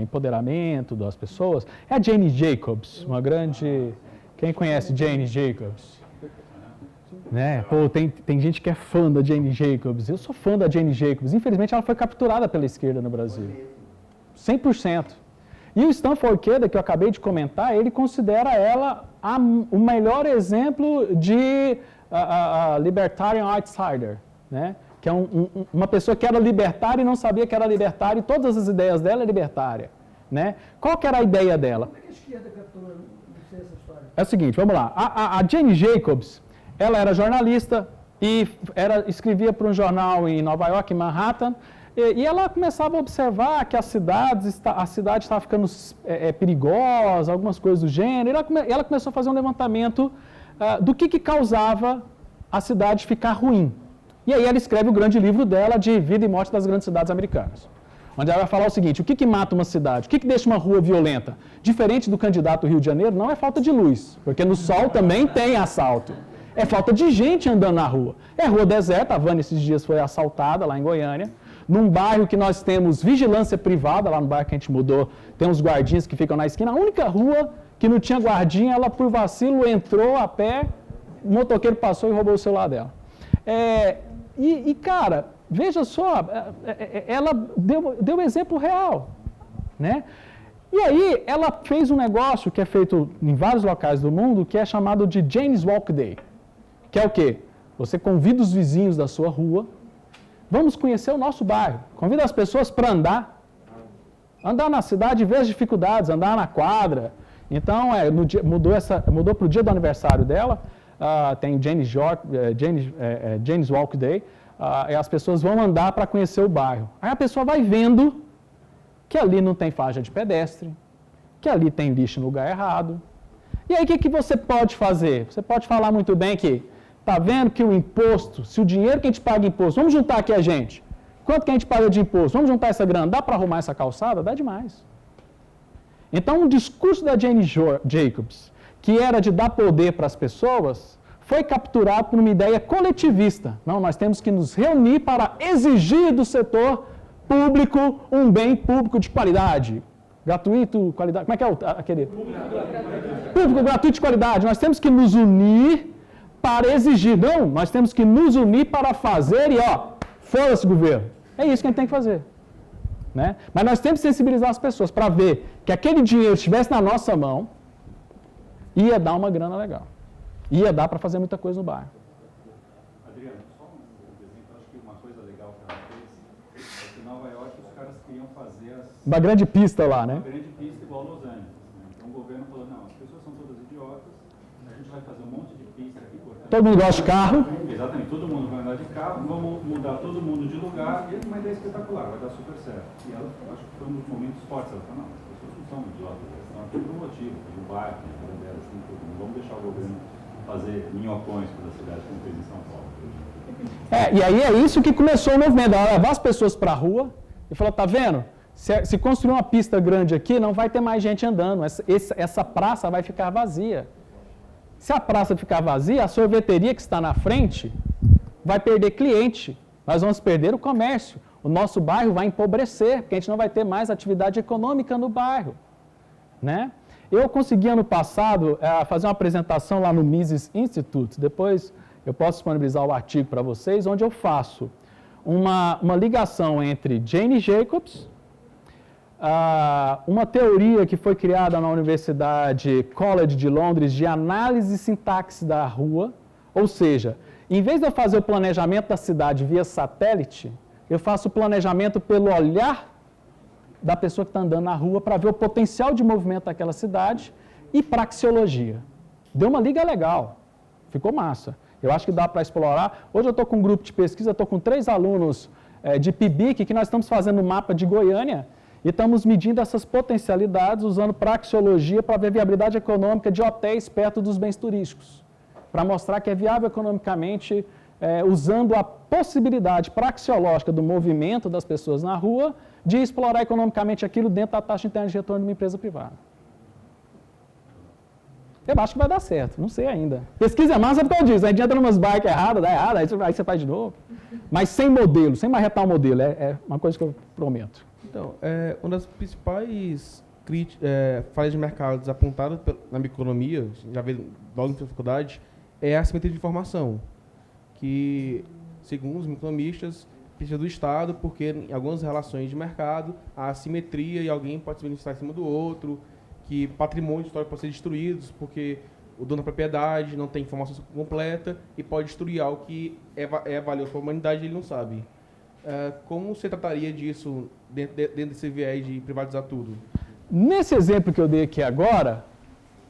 empoderamento das pessoas, é a Jane Jacobs, uma grande... Quem conhece Jane Jacobs? Né? Pô, tem gente que é fã da Jane Jacobs. Eu sou fã da Jane Jacobs. Infelizmente, ela foi capturada pela esquerda no Brasil. 100%. E o Stanford Queda, que eu acabei de comentar, ele considera ela o melhor exemplo de libertarian outsider, né? Que é uma pessoa que era libertária e não sabia que era libertária, e todas as ideias dela é libertária. Né? Qual que era a ideia dela? Como é que a esquerda capturou? Não sei essa história. É o seguinte, vamos lá. A Jane Jacobs, ela era jornalista e escrevia para um jornal em Nova York, em Manhattan, e ela começava a observar que a cidade estava ficando perigosa, algumas coisas do gênero, e ela começou a fazer um levantamento do que causava a cidade ficar ruim. E aí ela escreve o grande livro dela de Vida e Morte das Grandes Cidades Americanas, onde ela vai falar o seguinte, o que mata uma cidade, o que deixa uma rua violenta? Diferente do candidato do Rio de Janeiro, não é falta de luz, porque no sol também tem assalto. É falta de gente andando na rua. É rua deserta, a Vânia esses dias foi assaltada lá em Goiânia, num bairro que nós temos vigilância privada, lá no bairro que a gente mudou, tem uns guardinhas que ficam na esquina. A única rua que não tinha guardinha, ela por vacilo entrou a pé, o motoqueiro passou e roubou o celular dela. Cara, veja só, ela deu exemplo real. né? E aí, ela fez um negócio que é feito em vários locais do mundo, que é chamado de Jane's Walk Day. Que é o quê? Você convida os vizinhos da sua rua, vamos conhecer o nosso bairro. Convida as pessoas para andar. Andar na cidade, ver as dificuldades, andar na quadra. Então, mudou para o dia do aniversário dela, tem Jane's Walk Day, e as pessoas vão andar para conhecer o bairro. Aí a pessoa vai vendo que ali não tem faixa de pedestre, que ali tem lixo no lugar errado. E aí o que você pode fazer? Você pode falar muito bem que, tá vendo que o imposto, se o dinheiro que a gente paga imposto, vamos juntar aqui a gente, quanto que a gente paga de imposto, vamos juntar essa grana, dá para arrumar essa calçada? Dá demais. Então o discurso da Jane Jacobs, que era de dar poder para as pessoas, foi capturado por uma ideia coletivista. Não, nós temos que nos reunir para exigir do setor público, um bem público de qualidade. Gratuito, qualidade. Como é que é aquele? Público, gratuito de qualidade. Nós temos que nos unir para exigir. Não, nós temos que nos unir para fazer e, foda-se, governo. É isso que a gente tem que fazer. Né? Mas nós temos que sensibilizar as pessoas para ver que aquele dinheiro estivesse na nossa mão, ia dar uma grana legal. Ia dar para fazer muita coisa no bairro. Uma grande pista lá, né? Uma grande pista igual Los Angeles. Né? Então o governo falou, não, as pessoas são todas idiotas, a gente vai fazer um monte de pista aqui. Portanto, todo mundo gosta de carro. Exatamente, todo mundo vai andar de carro, vamos mudar todo mundo de lugar, e uma ideia espetacular, vai dar super certo. E ela, acho que foi um dos momentos fortes, ela falou, não, as pessoas não são idiotas, elas estão aqui por um motivo, tem um bairro, tem a delas, tem tudo. Não vamos deixar o governo fazer minhocões pela cidade como fez em São Paulo. E aí é isso que começou o movimento, ela levar as pessoas para a rua e falou, tá vendo? Se construir uma pista grande aqui, não vai ter mais gente andando. Essa praça vai ficar vazia. Se a praça ficar vazia, a sorveteria que está na frente vai perder cliente. Nós vamos perder o comércio. O nosso bairro vai empobrecer, porque a gente não vai ter mais atividade econômica no bairro. Né? Eu consegui, ano passado, fazer uma apresentação lá no Mises Institute. Depois eu posso disponibilizar o artigo para vocês, onde eu faço uma ligação entre Jane Jacobs, uma teoria que foi criada na Universidade College de Londres de análise e sintaxe da rua, ou seja, em vez de eu fazer o planejamento da cidade via satélite, eu faço o planejamento pelo olhar da pessoa que está andando na rua para ver o potencial de movimento daquela cidade e praxeologia. Deu uma liga legal, ficou massa. Eu acho que dá para explorar. Hoje eu estou com um grupo de pesquisa, estou com 3 alunos de PIBIC, que nós estamos fazendo um mapa de Goiânia, e estamos medindo essas potencialidades usando praxeologia para ver a viabilidade econômica de hotéis perto dos bens turísticos. Para mostrar que é viável economicamente, usando a possibilidade praxeológica do movimento das pessoas na rua, de explorar economicamente aquilo dentro da taxa interna de retorno de uma empresa privada. Eu acho que vai dar certo, não sei ainda. Pesquisa é massa porque eu disse, a gente entra numas bikes erradas, dá errado, aí você faz de novo. Mas sem modelo, sem marretar o modelo, é uma coisa que eu prometo. Então, uma das principais falhas de mercados apontadas na microeconomia, já veio logo na faculdade, é a assimetria de informação, que, segundo os economistas, precisa do Estado, porque em algumas relações de mercado, há assimetria e alguém pode se beneficiar em cima do outro, que patrimônio histórico pode ser destruídos, porque o dono da propriedade não tem informação completa e pode destruir algo que é valioso para a humanidade e ele não sabe. Como você trataria disso dentro desse viés de privatizar tudo? Nesse exemplo que eu dei aqui agora,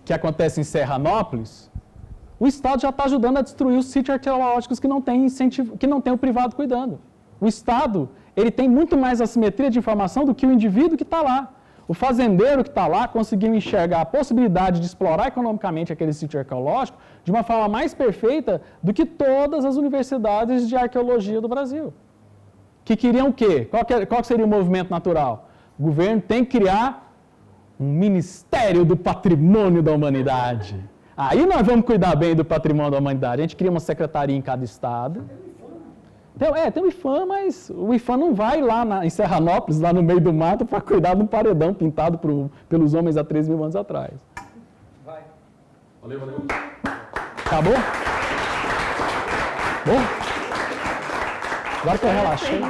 que acontece em Serranópolis, o Estado já está ajudando a destruir os sítios arqueológicos que não tem incentivo, que não tem o privado cuidando. O Estado, ele tem muito mais assimetria de informação do que o indivíduo que está lá. O fazendeiro que está lá conseguiu enxergar a possibilidade de explorar economicamente aquele sítio arqueológico de uma forma mais perfeita do que todas as universidades de arqueologia do Brasil. Que queriam o quê? Qual seria o movimento natural? O governo tem que criar um Ministério do Patrimônio da Humanidade. Aí nós vamos cuidar bem do patrimônio da humanidade. A gente cria uma secretaria em cada estado. Tem o IFAM, mas o IFAM não vai lá em Serranópolis, lá no meio do mato, para cuidar de um paredão pintado pelos homens há 3 mil anos atrás. Vai. Valeu. Acabou? Bom? Agora que eu relaxei.